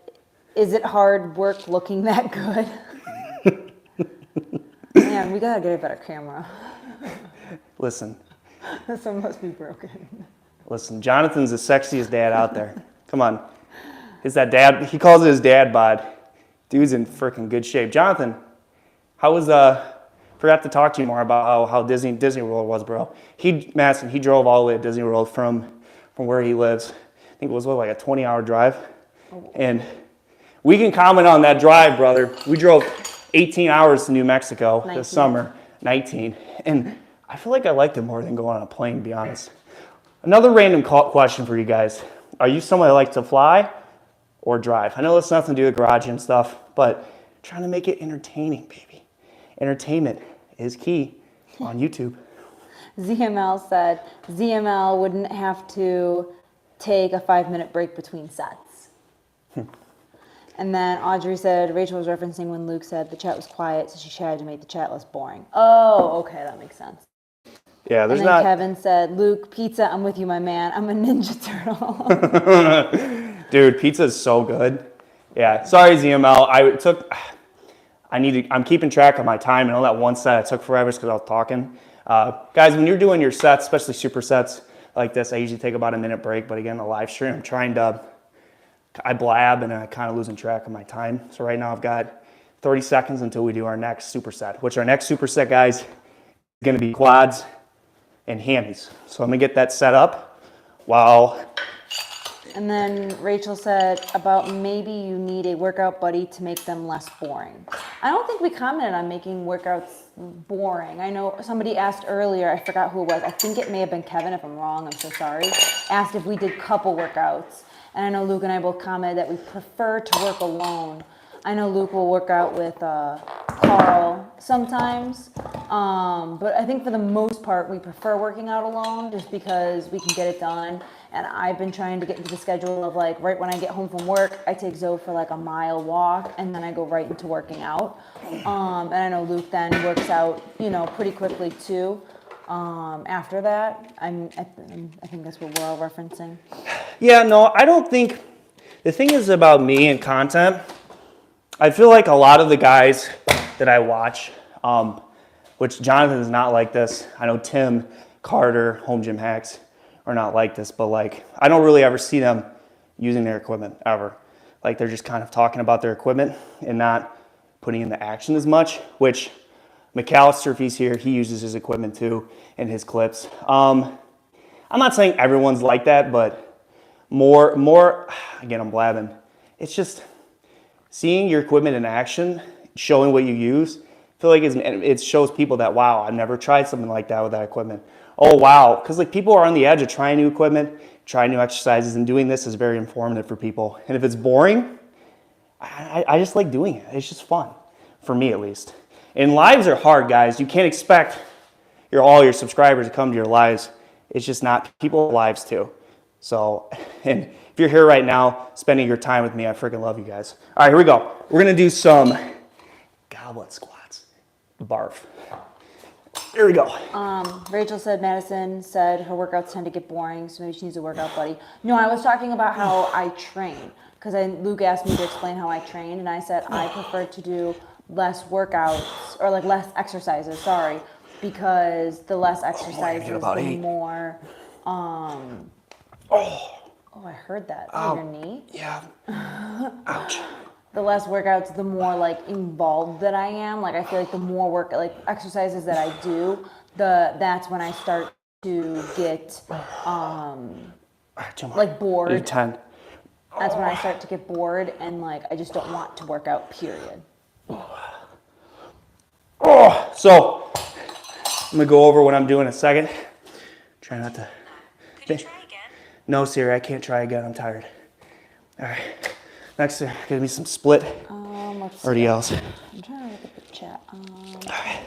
is it hard work looking that good? Man, we gotta get a better camera. Listen. This one must be broken. Listen, Jonathan's the sexiest dad out there. Come on. Is that dad? He calls it his dad bod. Dude's in freaking good shape. Jonathan, how was forgot to talk to you more about how Disney World was, bro. Madison, he drove all the way to Disney World from where he lives. I think it was like a 20-hour drive. And we can comment on that drive, brother. We drove 18 hours to New Mexico this summer, 19. And I feel like I liked it more than going on a plane, to be honest. Another random question for you guys. Are you someone that likes to fly or drive? I know that's nothing to do with garage and stuff, but trying to make it entertaining, baby. Entertainment is key on YouTube. ZML said ZML wouldn't have to take a 5-minute break between sets. And then Audrey said Rachel was referencing when Luke said the chat was quiet, so she tried to make the chat less boring. Oh, okay, that makes sense. Yeah, there's and then not. Kevin said, Luke, pizza, I'm with you, my man. I'm a Ninja Turtle. Dude, pizza is so good. Yeah, sorry, ZML. I'm keeping track of my time. I know that one set I took forever because I was talking. Guys, when you're doing your sets, especially supersets like this, I usually take about a minute break. But again, the live stream, I blab and I'm kind of losing track of my time. So right now I've got 30 seconds until we do our next superset, which our next superset, guys, is going to be quads and hammies. So I'm gonna get that set up And then Rachel said about maybe you need a workout buddy to make them less boring. I don't think we commented on making workouts boring. I know somebody asked earlier, I forgot who it was. I think it may have been Kevin, if I'm wrong, I'm so sorry. Asked if we did couple workouts. And I know Luke and I both commented that we prefer to work alone. I know Luke will work out with Carl sometimes, but I think for the most part we prefer working out alone just because we can get it done. And I've been trying to get into the schedule of like right when I get home from work, I take Zoe for like a mile walk and then I go right into working out. And I know Luke then works out, pretty quickly too. After that, I think that's what we're all referencing. Yeah, no, I don't think, the thing is about me and content, I feel like a lot of the guys that I watch, which Jonathan is not like this. I know Tim, Carter, Home Gym Hacks are not like this, but like I don't really ever see them using their equipment ever. Like they're just kind of talking about their equipment and not putting in the action as much, which McAllister, if he's here, he uses his equipment too in his clips. I'm not saying everyone's like that, but more, again, I'm blabbing. It's just seeing your equipment in action, showing what you use. I feel like it shows people that, wow, I've never tried something like that with that equipment. Oh, wow. Because like people are on the edge of trying new equipment, trying new exercises, and doing this is very informative for people. And if it's boring, I just like doing it. It's just fun, for me at least. And lives are hard, guys. You can't expect all your subscribers to come to your lives. It's just not. People have lives too. So, and if you're here right now, spending your time with me, I freaking love you guys. All right, here we go. We're going to do some goblet squats. Barf. Here we go. Rachel said Madison said her workouts tend to get boring, so maybe she needs a workout buddy. No, I was talking about how I train. Because Luke asked me to explain how I train, and I said I prefer to do less workouts, or like less exercises, because the less exercises, the more, Oh, I heard that. Oh, your knee? Yeah. Ouch. The less workouts, the more like involved that I am. Like I feel like the more exercises that I do, that's when I start to get like bored. 10. That's when I start to get bored and like I just don't want to work out, period. So I'm gonna go over what I'm doing in a second. Try not to. Could you try again? No, Siri, I can't try again. I'm tired. All right. Next, give me some split. RDLs. I'm trying to look at the chat. All right.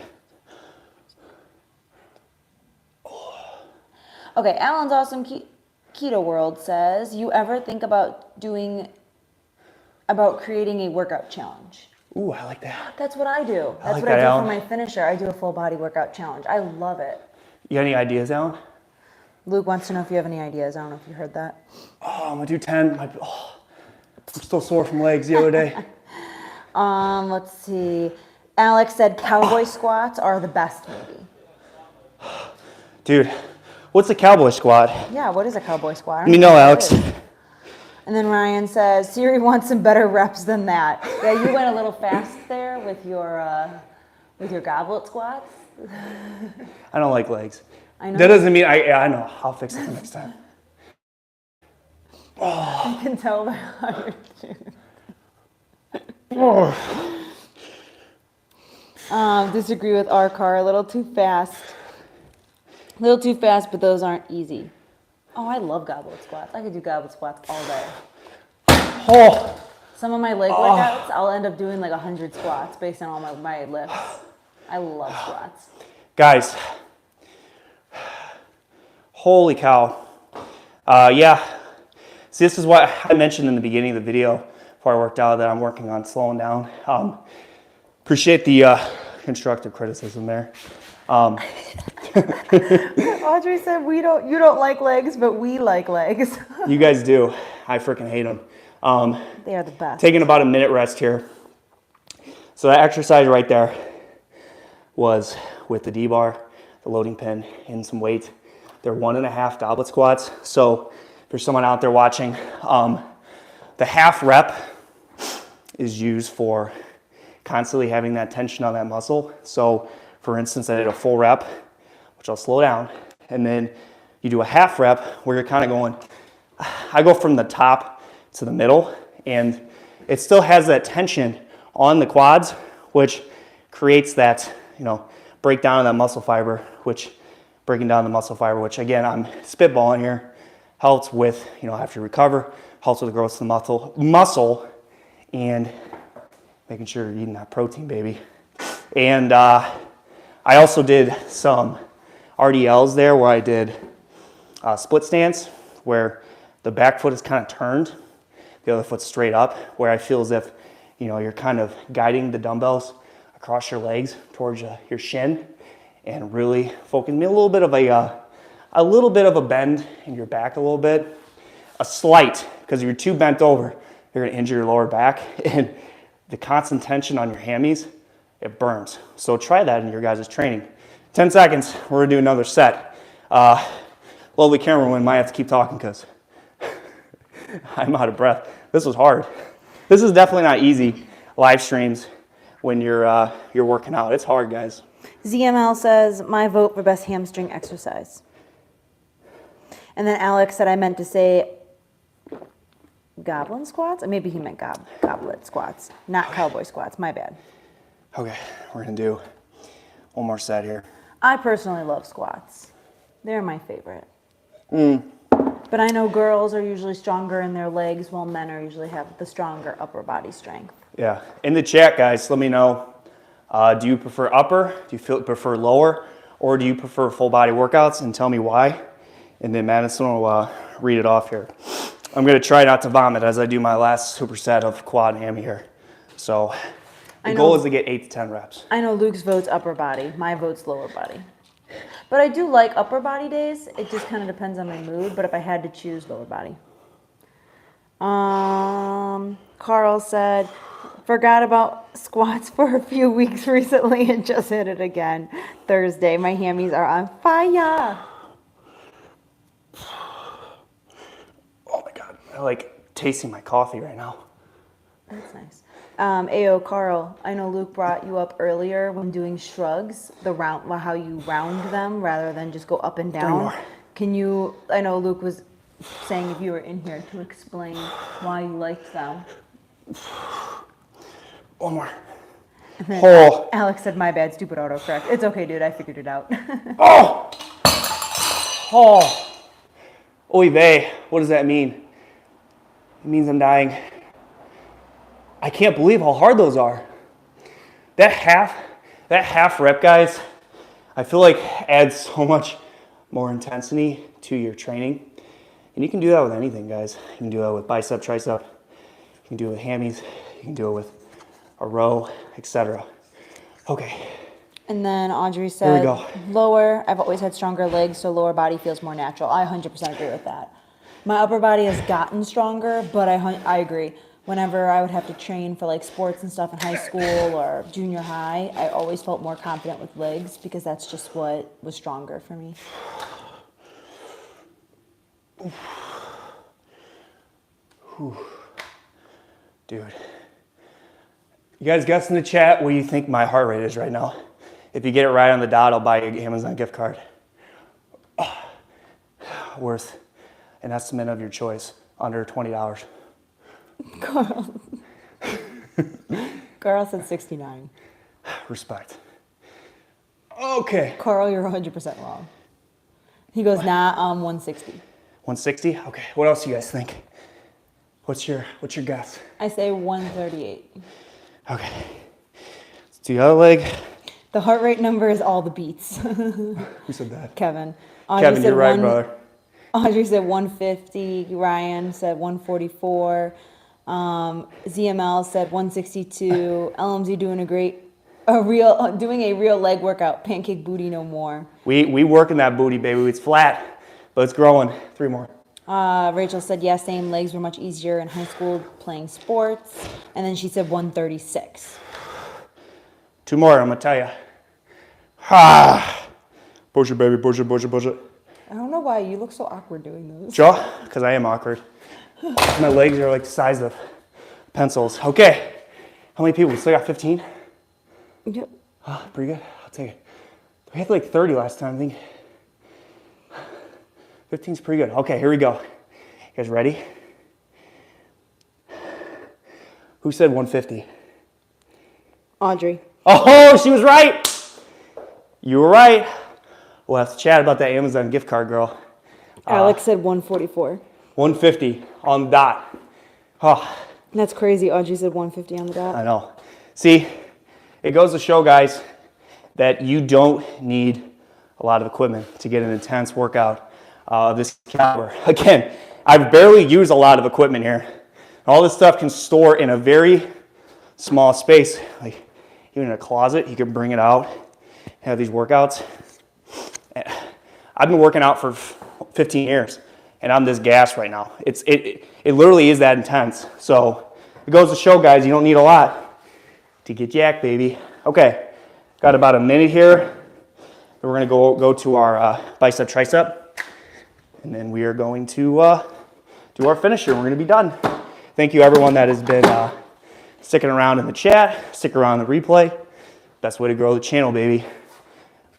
Okay, Alan's Awesome Keto World says, you ever think about doing about creating a workout challenge. Ooh, I like that. That's what I do. That's like what I that, do Alan. for my finisher. I do a full body workout challenge. I love it. You got any ideas, Alan? Luke wants to know if you have any ideas. I don't know if you heard that. Oh, I'm gonna do 10. I'm still sore from legs the other day. Let's see. Alex said cowboy squats are the best, maybe. Dude, what's a cowboy squat? Yeah, what is a cowboy squat? I Let don't me even know, what Alex. it is. And then Ryan says, Siri wants some better reps than that. Yeah, you went a little fast there with your goblet squats. I don't like legs. I know. That doesn't mean I know. I'll fix it next time. I can tell by how you're doing. Disagree with our car, a little too fast. A little too fast, but those aren't easy. Oh, I love goblet squats. I could do goblet squats all day. Oh, Some of my leg workouts, I'll end up doing like 100 squats based on all my lifts. I love squats. guys. Holy cow. Yeah. See, this is what I mentioned in the beginning of the video before I worked out that I'm working on slowing down. Appreciate the constructive criticism there. Audrey said you don't like legs, but we like legs. You guys do. I freaking hate them. They are the best. Taking about a minute rest here. So that exercise right there was with the D-bar, the loading pin, and some weight. They're 1.5 goblet squats. So if there's someone out there watching, the half rep is used for constantly having that tension on that muscle. So for instance, I did a full rep, which I'll slow down, and then you do a half rep where you're kind of going, I go from the top to the middle, and it still has that tension on the quads, which creates that, breakdown of that muscle fiber, which again, I'm spitballing here, helps with, after you recover, helps with the growth of the muscle, and making sure you're eating that protein, baby. And I also did some RDLs there where I did split stance, where the back foot is kind of turned, the other foot's straight up, where I feel as if, you're kind of guiding the dumbbells across your legs towards your shin, and really focus me a little bit of a bend in your back a little bit, a slight, because if you're too bent over, you're gonna injure your lower back, and the constant tension on your hammies, it burns. So try that in your guys' training. 10 seconds, we're gonna do another set. Lovely cameraman might have to keep talking because I'm out of breath. This was hard. This is definitely not easy, live streams, when you're working out. It's hard, guys. ZML says, my vote for best hamstring exercise. And then Alex said I meant to say goblin squats? Or maybe he meant goblet squats, not cowboy squats. My bad. Okay, we're gonna do one more set here. I personally love squats. They're my favorite. But I know girls are usually stronger in their legs, while men are usually have the stronger upper body strength. Yeah, in the chat, guys, let me know. Do you prefer upper? Do you prefer lower? Or do you prefer full body workouts? And tell me why. And then Madison will read it off here. I'm gonna try not to vomit as I do my last superset of quad and hammy here. So the goal is to get 8 to 10 reps. I know Luke's vote's upper body. My vote's lower body. But I do like upper body days. It just kind of depends on my mood. But if I had to choose, lower body. Carl said, forgot about squats for a few weeks recently and just hit it again. Thursday, my hammies are on fire. Oh my God, I like tasting my coffee right now. That's nice. Ayo, Carl, I know Luke brought you up earlier when doing shrugs, how you round them rather than just go up and down. Can you, I know Luke was saying if you were in here to explain why you liked them. One more. Alex said, my bad, stupid autocorrect. It's okay, dude, I figured it out. Oy vey, what does that mean? It means I'm dying. I can't believe how hard those are. That half rep, guys, I feel like adds so much more intensity to your training. And you can do that with anything, guys. You can do that with bicep, tricep. You can do it with hammies. You can do it with a row, etc. Okay. And then Audrey Here said, we go. lower, I've always had stronger legs, so lower body feels more natural. I 100% agree with that. My upper body has gotten stronger, but I agree. Whenever I would have to train for like sports and stuff in high school or junior high, I always felt more confident with legs because that's just what was stronger for me. Dude. You guys guess in the chat what you think my heart rate is right now. If you get it right on the dot, I'll buy you an Amazon gift card. Worth an estimate of your choice, under $20. Carl said 69. Respect. Okay. Carl, you're 100% wrong. He goes, nah, 160. 160? Okay. What else do you guys think? What's your guess? I say 138. Okay. Let's do the other leg. The heart rate number is all the beats. Who said that? Kevin. Kevin, you're right, brother. Audrey said 150. Ryan said 144. ZML said 162. LMZ doing doing a real leg workout. Pancake booty no more. We working that booty, baby. It's flat, but it's growing. 3 more. Rachel said, yeah, same. Legs were much easier in high school playing sports. And then she said 136. 2 more, I'm gonna tell you. Push it, baby, push it, push it, push it. I don't know why you look so awkward doing those. Jaw? Because I am awkward. My legs are like the size of pencils. Okay. How many people? We still got 15? Yep. Pretty good. I'll take it. We had like 30 last time, I think. 15's pretty good. Okay, here we go. You guys ready? Who said 150? Audrey. Oh, she was right. You were right. We'll have to chat about that Amazon gift card, girl. Alex said 144. 150 on the dot. Oh, That's crazy. Audrey said 150 on the dot. I know. See, it goes to show, guys, that you don't need a lot of equipment to get an intense workout of this caliber. Again, I barely use a lot of equipment here. All this stuff can store in a very small space. Like even in a closet, you can bring it out, have these workouts. I've been working out for 15 years, and I'm this gassed right now. It literally is that intense. So it goes to show, guys, you don't need a lot to get jacked, baby. Okay, got about a minute here. Then we're gonna go to our bicep tricep, and then we are going to do our finisher. We're gonna be done. Thank you, everyone that has been sticking around in the chat, stick around in the replay. Best way to grow the channel, baby.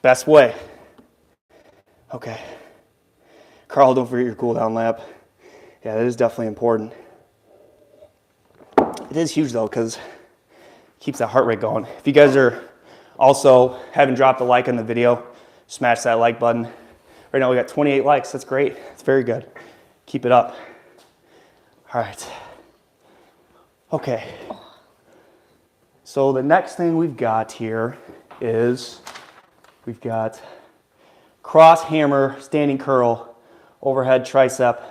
Best way. Okay. Carl, don't forget your cool down lap. Yeah, that is definitely important. It is huge though, because it keeps that heart rate going. If you guys are also haven't dropped a like on the video, smash that like button. Right now we got 28 likes. That's great. It's very good. Keep it up. All right. Okay. So the next thing we've got here is we've got cross hammer, standing curl, overhead tricep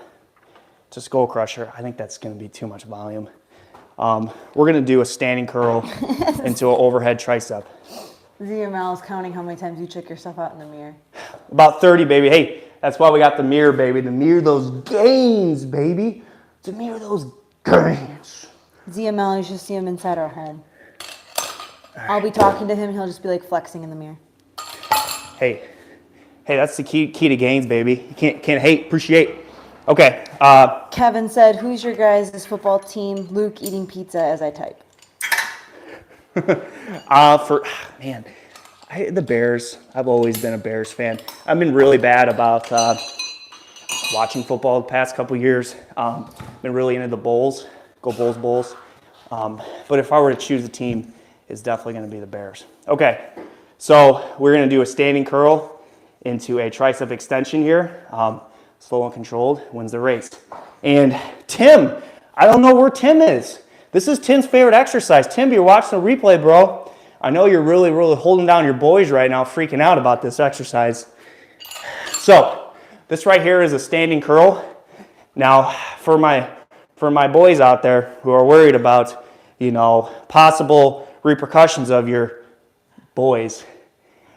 to skull crusher. I think that's going to be too much volume. We're going to do a standing curl into an overhead tricep. ZML is counting how many times you check yourself out in the mirror. About 30, baby. Hey, that's why we got the mirror, baby. To mirror those gains, baby. To mirror those gains. ZML, you should see him inside our home. I'll be talking to him. He'll just be like flexing in the mirror. Hey, that's the key to gains, baby. You can't hate, appreciate. Okay. Kevin said, who's your guys' football team? Luke eating pizza as I type. The Bears. I've always been a Bears fan. I've been really bad about watching football the past couple years. Been really into the Bulls. Go Bulls. But if I were to choose a team, it's definitely going to be the Bears. Okay, so we're going to do a standing curl into a tricep extension here. Slow and controlled wins the race. And Tim, I don't know where Tim is. This is Tim's favorite exercise. Tim, you're watching the replay, bro. I know you're really, really holding down your boys right now, freaking out about this exercise. So this right here is a standing curl. Now, for for my boys out there who are worried about, you know, possible repercussions of your boys,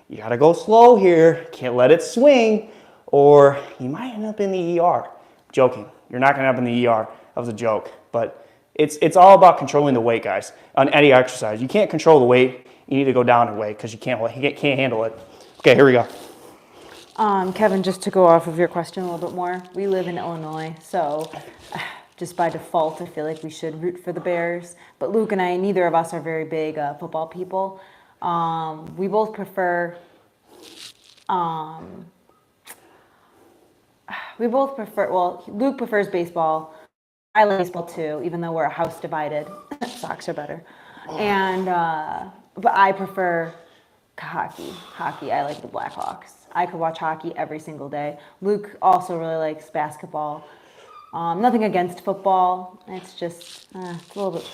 you gotta go slow here. Can't let it swing, or you might end up in the ER. Joking. You're not gonna end up in the ER. That was a joke. But it's all about controlling the weight, guys. On any exercise, you can't control the weight. You need to go down in weight because you can't handle it. Okay, here we go. Kevin, just to go off of your question a little bit more, we live in Illinois, so just by default, I feel like we should root for the Bears. But Luke and I, neither of us are very big football people. We both prefer. Well, Luke prefers baseball. I like baseball too, even though we're a house divided. Sox are better. And but I prefer hockey. I like the Blackhawks. I could watch hockey every single day. Luke also really likes basketball. Nothing against football. It's just it's a little bit.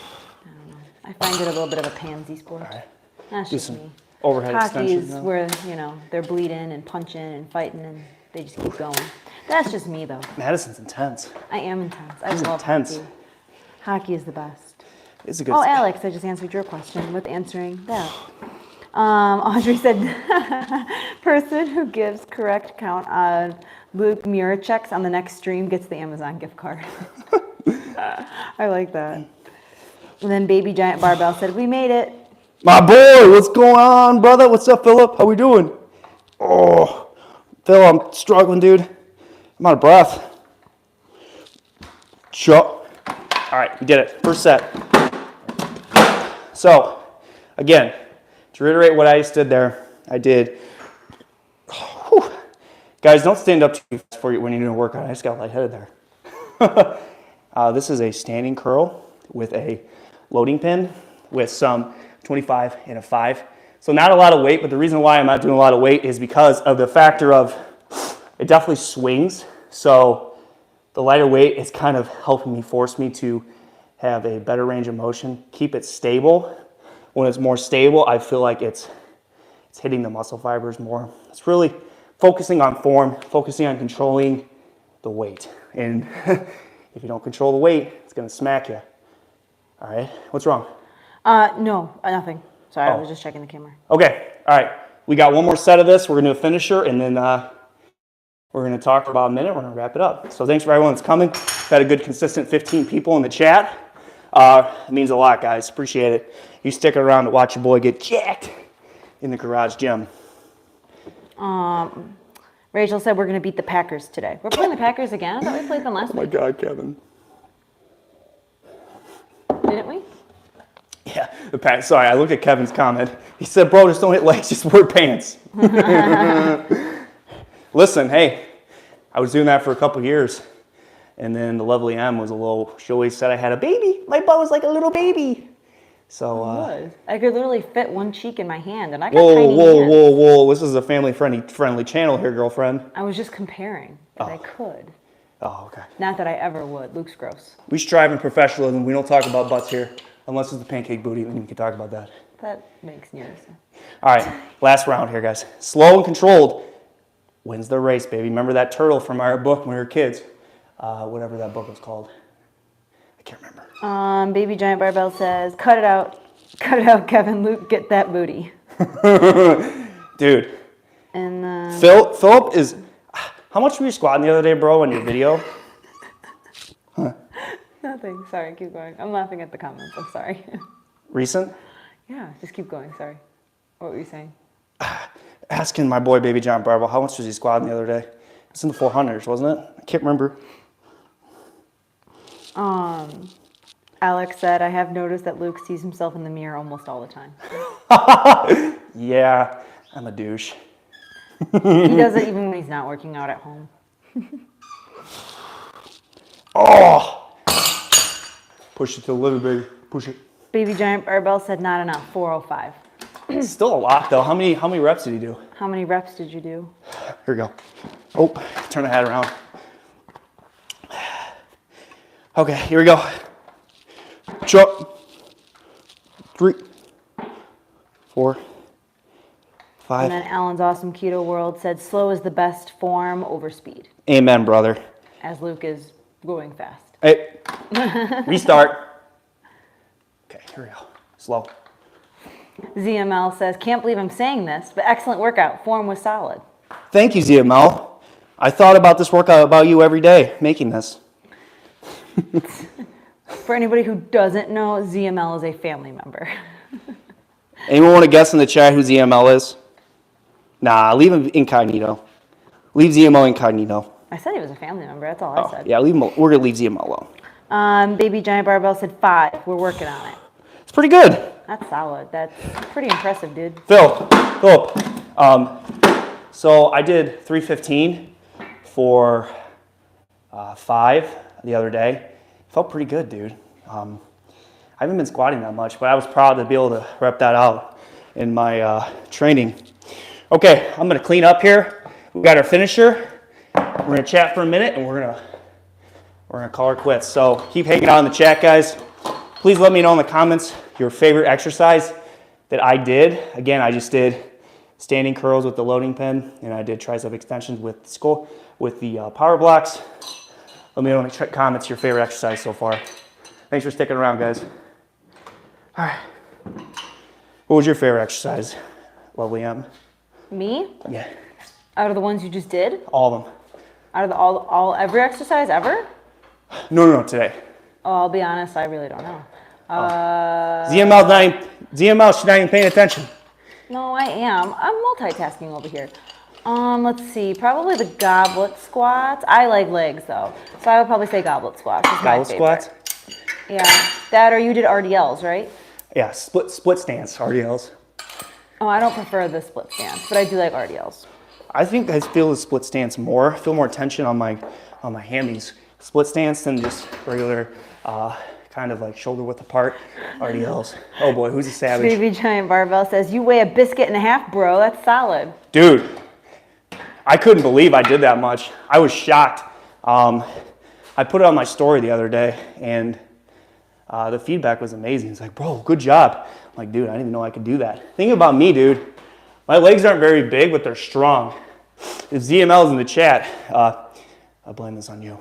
I don't know. I find it a little bit of a pansy sport. All right. That's Do just some me. overhead Hockey extensions. is where they're bleeding and punching and fighting and they just keep going. That's just me though. Madison's intense. I am intense. I He's love intense. hockey. Hockey is the best. It's a good. Oh, Alex, I just answered your question with answering that. Audrey said, person who gives correct count on Luke mirror checks on the next stream gets the Amazon gift card. I like that. And then Baby Giant Barbell said, we made it. My boy, what's going on, brother? What's up, Philip? How we doing? Oh, Phil, I'm struggling, dude. I'm out of breath. All right, we did it. First set. So, again, to reiterate what I just did there, I did. Whew. Guys, don't stand up too fast for you when you're doing a workout. I just got lightheaded there. This is a standing curl with a loading pin with some 25 and a 5. So not a lot of weight, but the reason why I'm not doing a lot of weight is because of the factor of it definitely swings. So the lighter weight is kind of helping me, force me to have a better range of motion, keep it stable. When it's more stable, I feel like it's hitting the muscle fibers more. It's really focusing on form, focusing on controlling the weight. And if you don't control the weight, it's gonna smack you. All right, what's wrong? No, nothing. Sorry, I was just checking the camera. Okay, all right. We got one more set of this. We're gonna do a finisher, and then we're gonna talk for about a minute. We're gonna wrap it up. So thanks for everyone that's coming. We've had a good, consistent 15 people in the chat. It means a lot, guys. Appreciate it. You sticking around to watch your boy get jacked in the garage gym. Rachel said we're going to beat the Packers today. We're playing the Packers again? I thought we played them last week. Oh my God, Kevin. Didn't we? Yeah, sorry, I looked at Kevin's comment. He said, bro, just don't hit legs, just wear pants. Listen, hey, I was doing that for a couple years. And then the lovely M was she always said I had a baby. My butt was like a little baby. So, I could literally fit one cheek in my hand, and I got tiny hands. Whoa. This is a family-friendly channel here, girlfriend. I was just comparing, because I could. Oh, okay. Not that I ever would. Luke's gross. We strive in professionalism. We don't talk about butts here. Unless it's the pancake booty, then we can talk about that. That makes near sense. All right, last round here, guys. Slow and controlled wins the race, baby. Remember that turtle from our book when we were kids? Whatever that book was called. I can't remember. Baby Giant Barbell says, cut it out, Kevin. Luke, get that booty. Dude. And Philip is, how much were you squatting the other day, bro, in your video? Huh? Nothing. Sorry, keep going. I'm laughing at the comments. I'm sorry. Recent? Yeah, just keep going. Sorry. What were you saying? Asking my boy, Baby John Barbell, how much was he squatting the other day? It's in the 400s, wasn't it? I can't remember. Alex said, I have noticed that Luke sees himself in the mirror almost all the time. Yeah, I'm a douche. He does it even when he's not working out at home. Oh! Push it to the limit, baby. Push it. Baby Giant Barbell said, not enough, 405. It's still a lot, though. How many reps did he do? How many reps did you do? Here we go. Oh, turn the hat around. Okay, here we go. Jump. 3, 4, 5. And then Alan's Awesome Keto World said, slow is the best form over speed. Amen, brother. As Luke is going fast. Hey, Restart. Okay, here we go. Slow. ZML says, can't believe I'm saying this, but excellent workout. Form was solid. Thank you, ZML. I thought about this workout about you every day, making this. For anybody who doesn't know, ZML is a family member. Anyone want to guess in the chat who ZML is? Nah, leave him incognito. Leave ZML incognito. I said he was a family member. That's all I said. Yeah, leave him. We're gonna leave ZML alone. Baby Giant Barbell said 5. We're working on it. It's pretty good. That's solid. That's pretty impressive, dude. Philip. So I did 315 for 5 the other day. Felt pretty good, dude. I haven't been squatting that much, but I was proud to be able to rep that out in my training. Okay, I'm gonna clean up here. We got our finisher. We're gonna chat for a minute, and we're gonna call her quits. So keep hanging out in the chat, guys. Please let me know in the comments your favorite exercise that I did. Again, I just did standing curls with the loading pin, and I did tricep extensions with the Powerblocks. Let me know in the comments your favorite exercise so far. Thanks for sticking around, guys. All right. What was your favorite exercise, Lovely M? Me? Yeah. Out of the ones you just did? All of them. Out of every exercise ever? No, today. Oh, I'll be honest, I really don't know. ZML should not even paying attention. No, I am. I'm multitasking over here. Let's see. Probably the goblet squats. I like legs though, so I would probably say goblet squats. Is my Goblet favorite. squats? Yeah, that or you did RDLs, right? Yeah, split stance, RDLs. Oh, I don't prefer the split stance, but I do like RDLs. I think I feel the split stance more. I feel more tension on my hammies. Split stance than just regular kind of like shoulder width apart RDLs. Oh boy, who's a savage? Baby Giant Barbell says, you weigh a biscuit and a half, bro. That's solid. Dude, I couldn't believe I did that much. I was shocked. I put it on my story the other day, and the feedback was amazing. It's like, bro, good job. I'm like, dude, I didn't even know I could do that. Think about me, dude. My legs aren't very big, but they're strong. If ZML's in the chat, I blame this on you.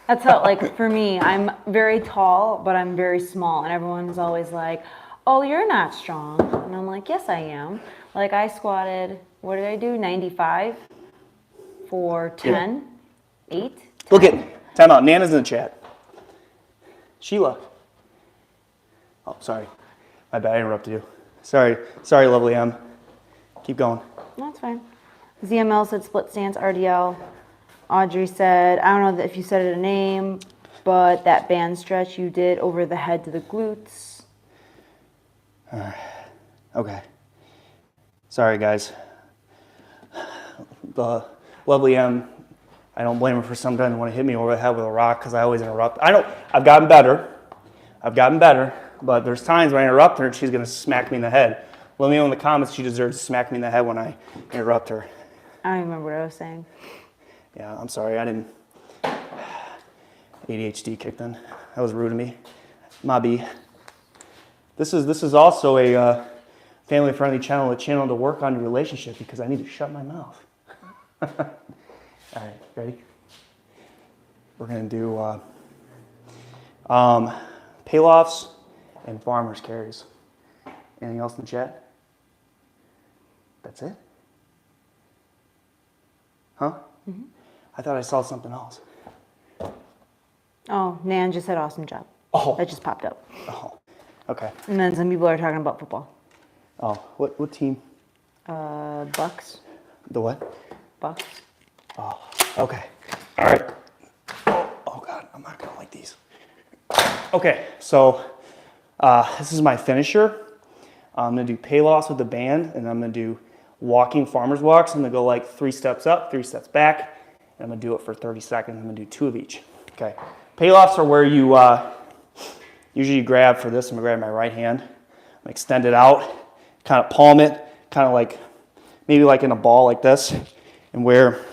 That's how, like, for me, I'm very tall, but I'm very small. And everyone's always like, oh, you're not strong. And I'm like, yes, I am. Like, I squatted, what did I do? 95 for 10, 8. 10. Look at, time out. Nana's in the chat. Sheila. Oh, sorry. My bad, I interrupted you. Sorry, Lovely M. Keep going. That's fine. ZML said split stance RDL. Audrey said, I don't know if you said it a name, but that band stretch you did over the head to the glutes. Okay. Sorry, guys. The Lovely M, I don't blame her for sometimes want to hit me over the head with a rock because I always interrupt. I've gotten better, but there's times when I interrupt her and she's going to smack me in the head. Let me know in the comments she deserves to smack me in the head when I interrupt her. I don't remember what I was saying. Yeah, I'm sorry, I didn't. ADHD kicked in. That was rude of me. Mabi. This is also a family-friendly channel, a channel to work on your relationship because I need to shut my mouth. All right, ready? We're gonna do pay-offs and farmers carries. Anything else in the chat? That's it? Huh? Mm-hmm. I thought I saw something else. Oh, Nan just said awesome job. Oh. That just popped up. Oh, okay. And then some people are talking about football. Oh, what team? Bucks. The what? Bucks. Oh, okay. All right. Oh God, I'm not gonna like these. Okay, so this is my finisher. I'm gonna do pay loss with the band, and I'm gonna do walking farmer's walks. I'm gonna go like 3 steps up, 3 steps back, and I'm gonna do it for 30 seconds. I'm gonna do 2 of each. Okay. Pay offs are where you usually grab for this. I'm gonna grab my right hand, I'm gonna extend it out, kind of palm it, kind of like maybe like in a ball like this, and where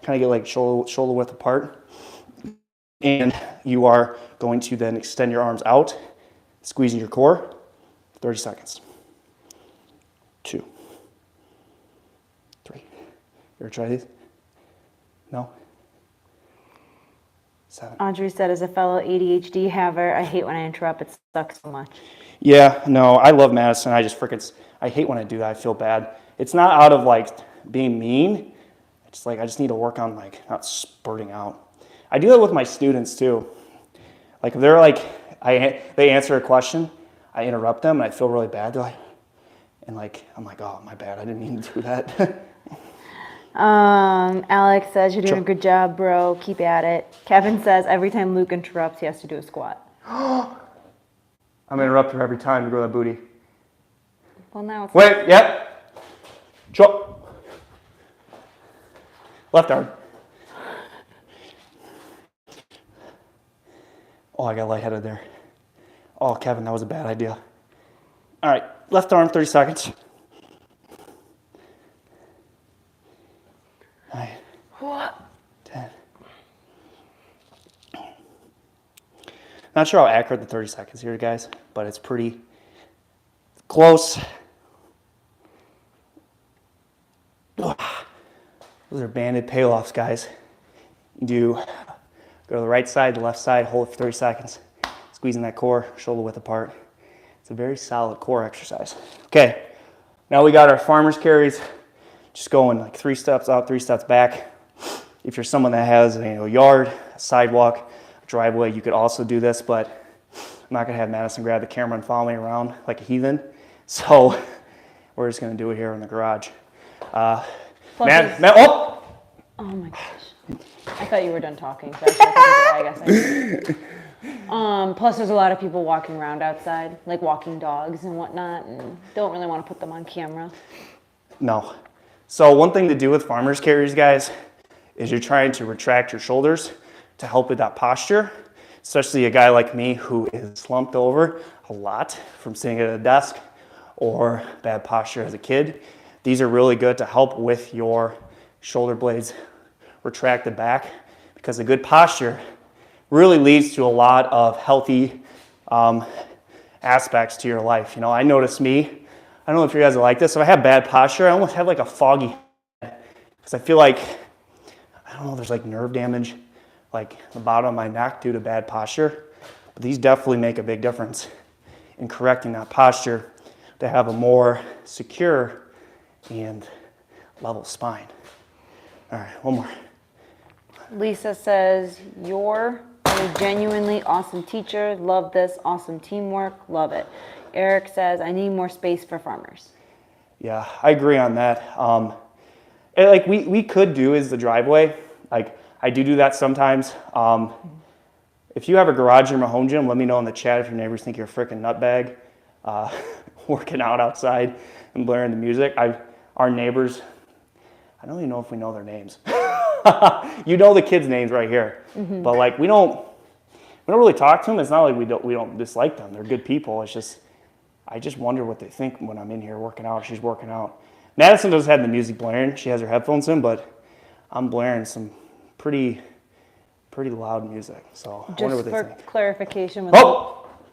kind of get like shoulder width apart. And you are going to then extend your arms out, squeezing your core, 30 seconds. 2, 3. You ever try these? No? 7. Audrey said, as a fellow ADHD haver, I hate when I interrupt. It sucks so much. Yeah, no, I love Madison. I just I hate when I do that. I feel bad. It's not out of like being mean. It's like I just need to work on like not spurting out. I do that with my students too. Like if they're like, they answer a question, I interrupt them and I feel really bad. They're like, and like, I'm like, oh, my bad. I didn't mean to do that. Alex says, you're doing a good job, bro. Keep at it. Kevin says, every time Luke interrupts, he has to do a squat. I'm interrupt her every time to grow that booty. Well, now it's... Wait, yep. Chop. Left arm. Oh, I got lightheaded there. Oh, Kevin, that was a bad idea. All right, left arm, 30 seconds. 9, 10. Not sure how accurate the 30 seconds here, guys, but it's pretty close. Those are banded payoffs, guys. You do go to the right side, the left side, hold it for 30 seconds. Squeezing that core, shoulder width apart. It's a very solid core exercise. Okay, now we got our farmer's carries. Just going like 3 steps out, 3 steps back. If you're someone that has a yard, a sidewalk, a driveway, you could also do this, but I'm not gonna have Madison grab the camera and follow me around like a heathen. So we're just gonna do it here in the garage. Oh my gosh. I thought you were done talking. So I guess plus there's a lot of people walking around outside, like walking dogs and whatnot, and don't really want to put them on camera. No. So one thing to do with farmer's carries, guys, is you're trying to retract your shoulders to help with that posture, especially a guy like me who is slumped over a lot from sitting at a desk or bad posture as a kid. These are really good to help with your shoulder blades retracted back, because a good posture really leads to a lot of healthy aspects to your life. You know, I notice me, I don't know if you guys are like this, if I have bad posture, I almost have like a foggy head, because I feel like, I don't know, there's like nerve damage, like the bottom of my neck due to bad posture. But these definitely make a big difference in correcting that posture to have a more secure and level spine. All right, one more. Lisa says, you're a genuinely awesome teacher. Love this. Awesome teamwork. Love it. Eric says, I need more space for farmers. Yeah, I agree on that. Like we could do is the driveway. Like I do that sometimes. If you have a garage or a home gym, let me know in the chat if your neighbors think you're a freaking nutbag working out outside and blaring the music. Our neighbors, I don't even know if we know their names. You know the kids' names right here, but like we don't really talk to them. It's not like we don't dislike them. They're good people. It's just I just wonder what they think when I'm in here working out. She's working out. Madison doesn't have the music blaring. She has her headphones in, but I'm blaring some pretty loud music. So I wonder what they think. Just for clarification,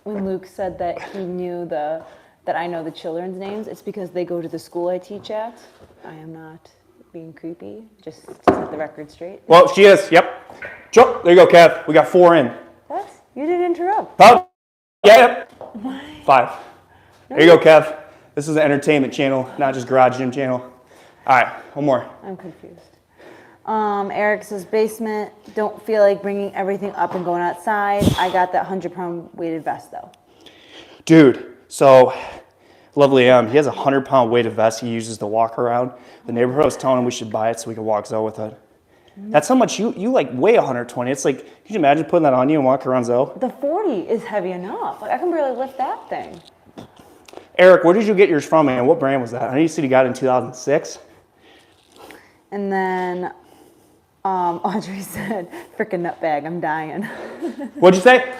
when Luke said that he knew that I know the children's names, it's because they go to the school I teach at. I am not being creepy, just to set the record straight. Well, she is. Yep. There you go, Kev. We got 4 in. What? You didn't interrupt. Yep. 5. There you go, Kev. This is an entertainment channel, not just garage gym channel. All right, one more. I'm confused. Eric says, basement, don't feel like bringing everything up and going outside. I got that 100-pound weighted vest, though. Dude, so lovely he has a 100-pound weighted vest he uses to walk around the neighborhood. I was telling him we should buy it so we can walk Zoe with it. That's how much you like weigh 120. It's like, can you imagine putting that on you and walking around Zoe? The 40 is heavy enough. Like I can barely lift that thing. Eric, where did you get yours from, man? What brand was that? I know you said you got it in 2006. And then Audrey said, freaking nutbag, I'm dying. What'd you say?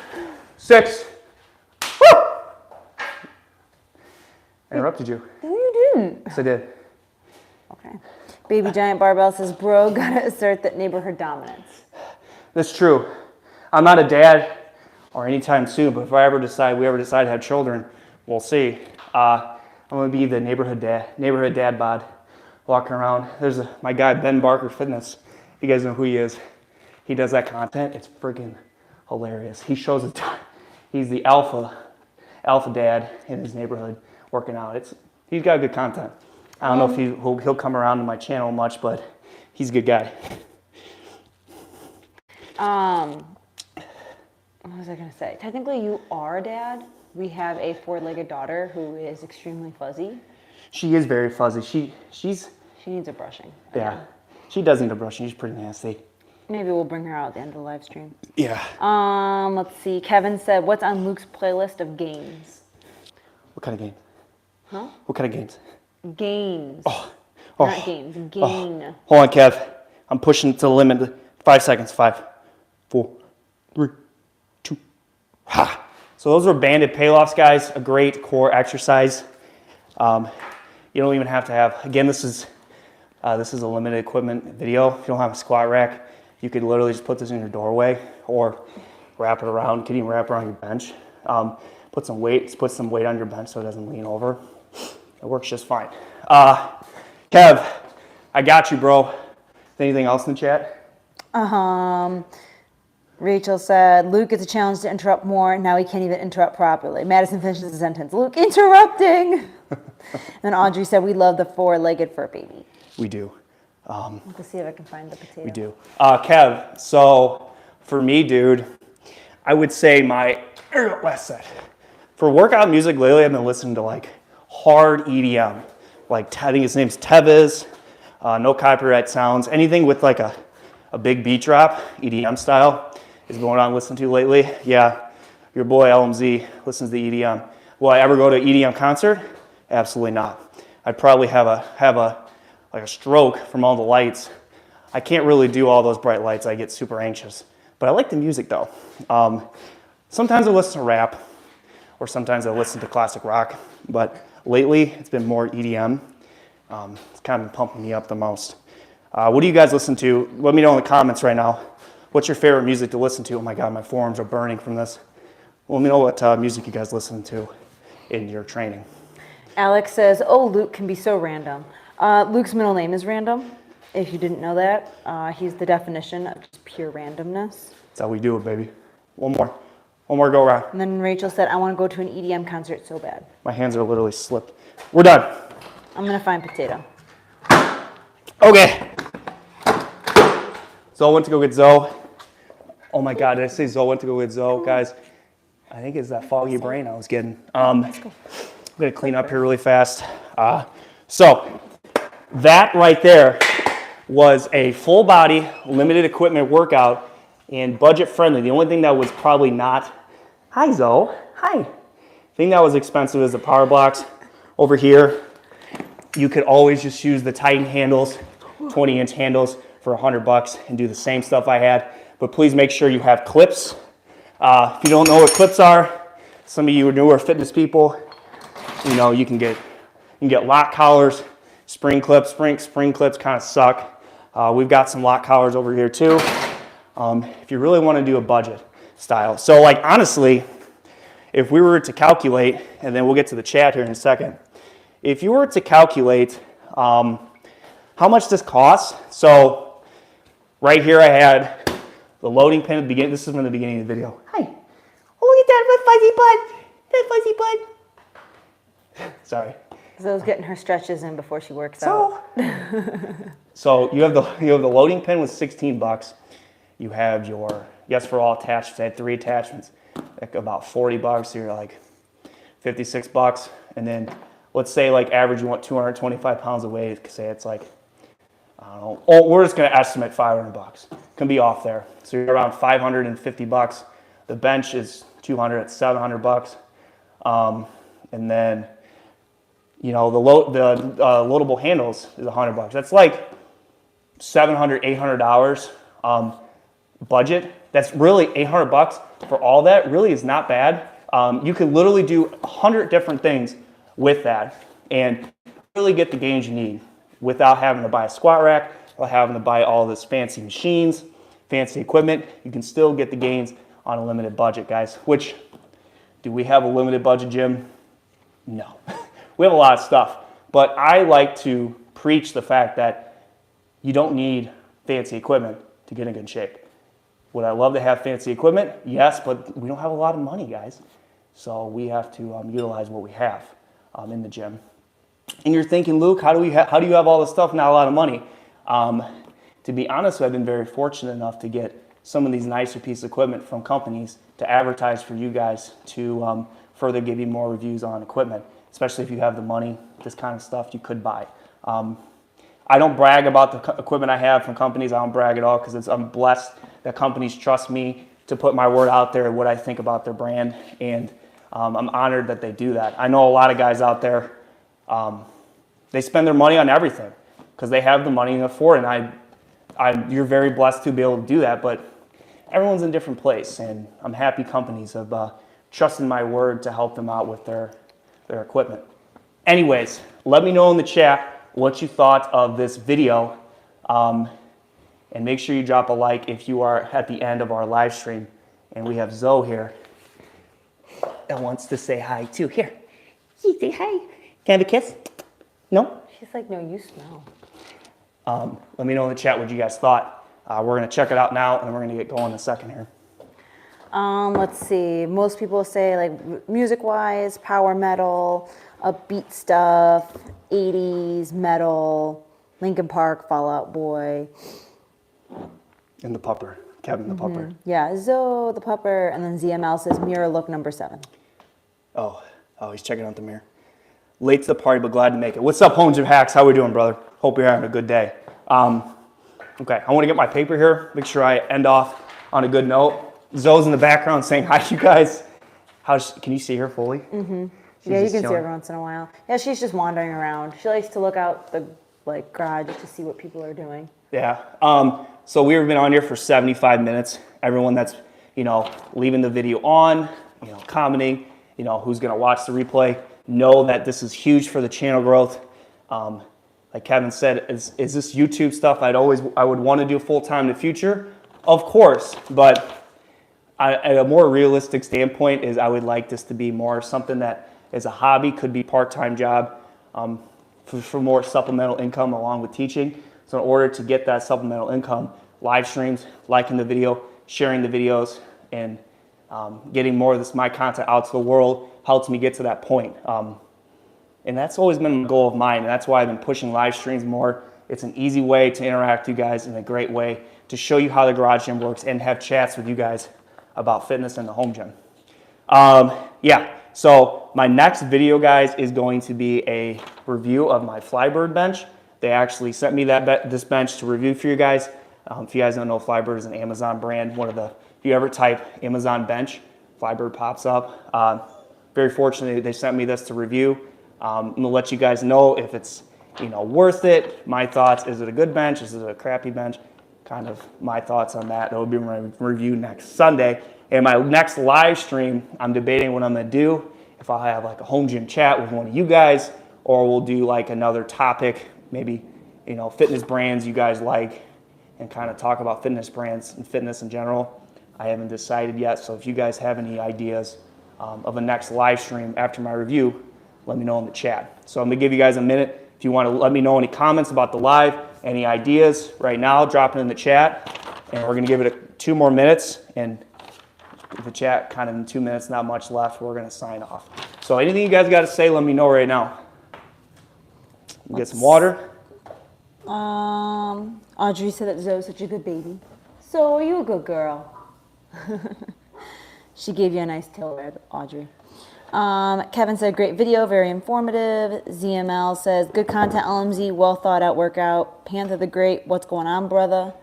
6. Woo! I interrupted you. No, you didn't. Yes, I did. Okay. Baby Giant Barbell says, bro, gotta assert that neighborhood dominance. That's true. I'm not a dad or anytime soon, but if we ever decide to have children, we'll see. I'm gonna be the neighborhood dad bod, walking around. There's my guy Ben Barker Fitness. You guys know who he is. he does that content. It's freaking hilarious. He shows it. He's the alpha dad in his neighborhood working out. He's got good content. I don't know if he'll come around to my channel much, but he's a good guy. What was I going to say? Technically, you are a dad. We have a 4-legged daughter who is extremely fuzzy. She is very fuzzy. She needs a brushing. Yeah. She does need a brushing. She's pretty nasty. Maybe we'll bring her out at the end of the live stream. Yeah. Let's see. Kevin said, what's on Luke's playlist of games? What kind of game? Huh? What kind of games? Games. Oh. Not games. Gain. Oh. Hold on, Kev. I'm pushing to the limit. 5 seconds. 5, 4, 3, 2. Ha. So those are banded payoffs, guys. A great core exercise. You don't even have to have. Again, this is a limited equipment video. If you don't have a squat rack, you could literally just put this in your doorway or wrap it around. You could even wrap it around your bench. Put some weight on your bench so it doesn't lean over. It works just fine. Kev, I got you, bro. Anything else in the chat? Rachel said, Luke gets a challenge to interrupt more. Now he can't even interrupt properly. Madison finishes the sentence. Luke interrupting. And then Audrey said, we love the 4-legged fur baby. We do. Let's see if I can find the potato. We do. Kev, so for me, dude, I would say my last set. For workout music lately, I've been listening to like hard EDM. Like I think his name's Tevez, no copyright sounds. Anything with like a big beat drop, EDM style, is going on listening to lately. Yeah, your boy LMZ listens to EDM. Will I ever go to an EDM concert? Absolutely not. I'd probably have a stroke from all the lights. I can't really do all those bright lights. I get super anxious. But I like the music though. Sometimes I listen to rap, or sometimes I listen to classic rock. But lately, it's been more EDM. It's kind of been pumping me up the most. What do you guys listen to? Let me know in the comments right now. What's your favorite music to listen to? Oh my God, my forearms are burning from this. Let me know what music you guys listen to in your training. Alex says, oh, Luke can be so random. Luke's middle name is Random. If you didn't know that, he's the definition of just pure randomness. That's how we do it, baby. One more go around. And then Rachel said, I want to go to an EDM concert so bad. My hands are literally slipped. We're done. I'm going to find potato. Okay. Zoe went to go get Zoe. Oh my God, did I say Zoe went to go get Zoe? Guys, I think it's that foggy brain I was getting. Let's go. I'm going to clean up here really fast. So that right there was a full body, limited equipment workout and budget friendly. The only thing that was probably not, hi Zoe, hi. Thing that was expensive is the Powerblocks. Over here, you could always just use the Titan handles, 20-inch handles for $100 and do the same stuff I had. But please make sure you have clips. If you don't know what clips are, some of you are newer fitness people, you know, you can get lock collars, spring clips. Spring clips kind of suck. We've got some lock collars over here too. If you really want to do a budget style. So like honestly, if we were to calculate, and then we'll get to the chat here in a second. If you were to calculate how much this costs, so right here I had the loading pin at the beginning. This is from the beginning of the video. Hi. Oh, look at that fuzzy butt. That fuzzy butt. Sorry. Zoe's getting her stretches in before she works out. So you have the loading pin with $16. You have your Yes for All attachments. I had 3 attachments, like about $40. So you're like $56. And then let's say like average you want 225 pounds of weight. Say it's like, I don't know. Oh, we're just gonna estimate $500. Can be off there. So you're around $550. The bench is 200 at $700. And then you know the loadable handles is $100. That's like $700, $800 budget. That's really $800 for all that. Really is not bad. You can literally do 100 different things with that and really get the gains you need without having to buy a squat rack, without having to buy all this fancy machines, fancy equipment. You can still get the gains on a limited budget, guys. Which, do we have a limited budget gym? No. We have a lot of stuff. But I like to preach the fact that you don't need fancy equipment to get in good shape. Would I love to have fancy equipment? Yes, but we don't have a lot of money, guys. So we have to utilize what we have in the gym. And you're thinking, Luke, how do you have all this stuff, not a lot of money? To be honest, I've been very fortunate enough to get some of these nicer pieces of equipment from companies to advertise for you guys to further give you more reviews on equipment, especially if you have the money. This kind of stuff you could buy. I don't brag about the equipment I have from companies. I don't brag at all because I'm blessed that companies trust me to put my word out there, what I think about their brand, and I'm honored that they do that. I know a lot of guys out there, they spend their money on everything because they have the money to afford it. And you're very blessed to be able to do that, but everyone's in a different place, and I'm happy companies have trusted my word to help them out with their equipment. Anyways, let me know in the chat what you thought of this video, and make sure you drop a like if you are at the end of our live stream. And we have Zoe here that wants to say hi too. Here, you say hi. Can I have a kiss? No? She's like, no, you smell. Let me know in the chat what you guys thought. We're going to check it out now, and then we're going to get going in a second here. Let's see. Most people say like music-wise, power metal, upbeat stuff, 80s metal, Linkin Park, Fall Out Boy. And the pupper, Kevin the pupper. Yeah, Zoe the pupper, and then ZML says mirror look number 7. Oh, he's checking out the mirror. Late to the party, but glad to make it. What's up, Home Gym Hacks? How we doing, brother? Hope you're having a good day. Okay, I want to get my paper here. Make sure I end off on a good note. Zoe's in the background saying hi, you guys. Can you see her fully? Mm-hmm. Yeah, you can see her every once in a while. Yeah, she's just wandering around. She likes to look out the garage to see what people are doing. Yeah. So we've been on here for 75 minutes. Everyone that's leaving the video on, commenting, who's gonna watch the replay, know that this is huge for the channel growth. Like Kevin said, is this YouTube stuff I would want to do full time in the future? Of course, but at a more realistic standpoint is I would like this to be more something that is a hobby, could be part-time job for more supplemental income along with teaching. So in order to get that supplemental income, live streams, liking the video, sharing the videos, and getting more of my content out to the world helps me get to that point. And that's always been a goal of mine, and that's why I've been pushing live streams more. It's an easy way to interact with you guys and a great way to show you how the garage gym works and have chats with you guys about fitness in the home gym. Yeah, so my next video, guys, is going to be a review of my Flybird bench. They actually sent me this bench to review for you guys. If you guys don't know, Flybird is an Amazon brand. If you ever type Amazon bench, Flybird pops up. Very fortunately, they sent me this to review. I'm gonna let you guys know if it's worth it. My thoughts: is it a good bench? Is it a crappy bench? Kind of my thoughts on that. It'll be my review next Sunday. And my next live stream, I'm debating what I'm gonna do. If I'll have like a home gym chat with one of you guys, or we'll do like another topic, maybe fitness brands you guys like, and kind of talk about fitness brands and fitness in general. I haven't decided yet. So if you guys have any ideas of a next live stream after my review, let me know in the chat. So I'm gonna give you guys a minute. If you want to let me know any comments about the live, any ideas right now, drop it in the chat. And we're gonna give it 2 more minutes. And the chat kind of in 2 minutes, not much left, we're gonna sign off. So anything you guys got to say, let me know right now. Get some water. Audrey said that Zoe's such a good baby. So are you a good girl? She gave you a nice tail wag, Audrey. Kevin said, great video, very informative. ZML says, good content, LMZ, well thought out workout. Panther the Great, what's going on, brother?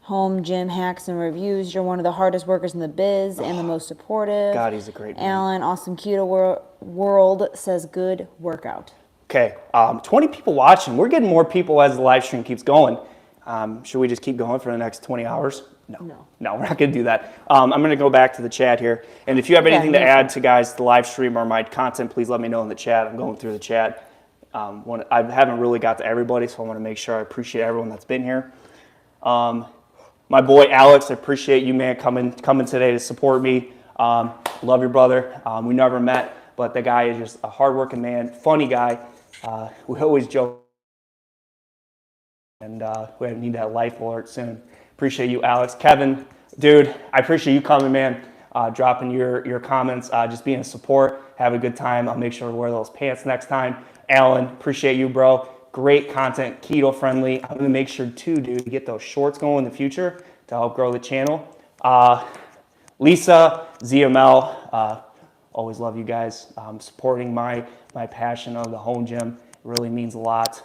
Home gym hacks and reviews. You're one of the hardest workers in the biz and the most supportive. God, he's a great man. Alan, awesome keto world says, good workout. Okay, 20 people watching. We're getting more people as the live stream keeps going. Should we just keep going for the next 20 hours? No, we're not going to do that. I'm going to go back to the chat here. And if you have anything to add to the live stream or my content, please let me know in the chat. I'm going through the chat. I haven't really got to everybody, so I want to make sure I appreciate everyone that's been here. My boy Alex, I appreciate you, man, coming today to support me. Love your brother. We never met, but the guy is just a hardworking man, funny guy. We always joke, and we need that life alert soon. Appreciate you, Alex. Kevin, Dude, I appreciate you coming, man. Dropping your comments, just being a support. Have a good time. I'll make sure to wear those pants next time. Alan, appreciate you, bro. Great content, keto friendly. I'm gonna make sure too, dude, to get those shorts going in the future to help grow the channel. Lisa, ZML, always love you guys. Supporting my passion of the home gym. It really means a lot.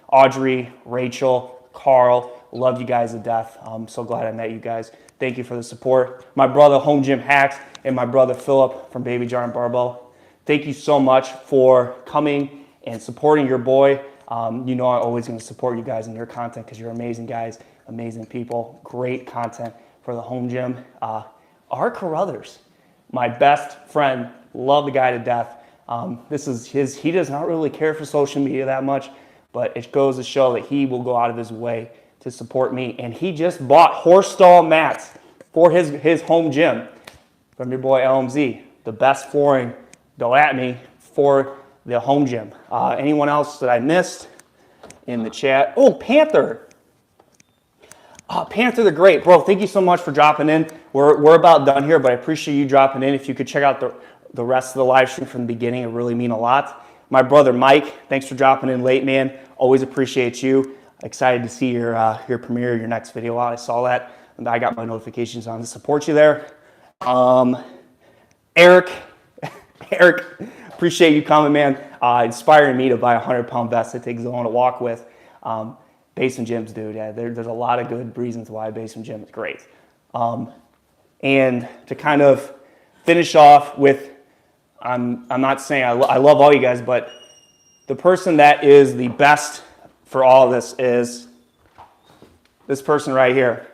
Audrey, Rachel, Carl, love you guys to death. I'm so glad I met you guys. Thank you for the support. My brother, Home Gym Hacks, and my brother, Philip from Baby Jar and Barbell. Thank you so much for coming and supporting your boy. You know I'm always going to support you guys in your content because you're amazing guys, amazing people, great content for the home gym. R. Carruthers, my best friend, love the guy to death. This is he does not really care for social media that much, but it goes to show that he will go out of his way to support me. And he just bought horse stall mats for his home gym from your boy LMZ. The best flooring, go at me, for the home gym. Anyone else that I missed in the chat? Oh, Panther. Panther the Great. Bro, thank you so much for dropping in. We're about done here, but I appreciate you dropping in. If you could check out the rest of the live stream from the beginning, it really mean a lot. My brother Mike, thanks for dropping in late, man. Always appreciate you. Excited to see your premiere, your next video out. I saw that, and I got my notifications on to support you there. Eric, appreciate you coming, man. Inspiring me to buy a 100-pound vest to take Zoe on a walk with. Basement gyms, dude. Yeah, there's a lot of good reasons why basement gym is great. And to kind of finish off with, I'm not saying I love all you guys, but the person that is the best for all of this is this person right here.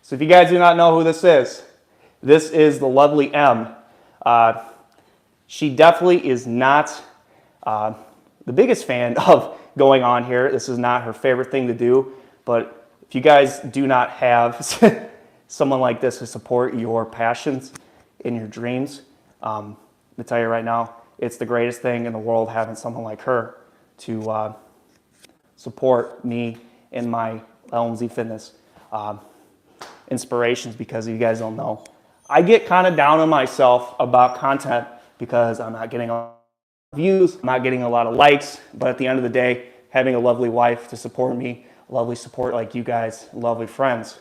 So if you guys do not know who this is the lovely M. She definitely is not the biggest fan of going on here. This is not her favorite thing to do, but if you guys do not have someone like this to support your passions and your dreams, I'm gonna tell you right now, it's the greatest thing in the world having someone like her to support me in my LMZ Fitness inspirations, because you guys don't know, I get kind of down on myself about content because I'm not getting a lot of views, I'm not getting a lot of likes, but at the end of the day, having a lovely wife to support me, lovely support like you guys, lovely friends,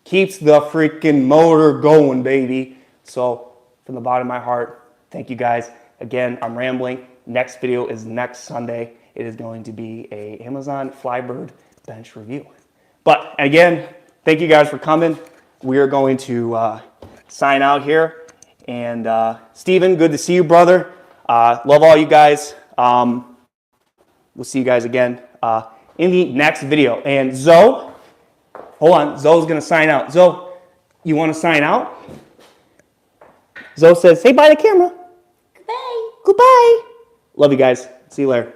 keeps the freaking motor going, baby. So from the bottom of my heart, thank you guys. Again, I'm rambling. Next video is next Sunday. It is going to be a Amazon Flybird bench review. But again, thank you guys for coming. We are going to sign out here. And Steven, good to see you, brother. Love all you guys. We'll see you guys again in the next video. And Zoe, hold on, Zoe's gonna sign out. Zoe, you wanna sign out? Zoe says, say bye to camera. Goodbye. Goodbye. Love you guys. See you later.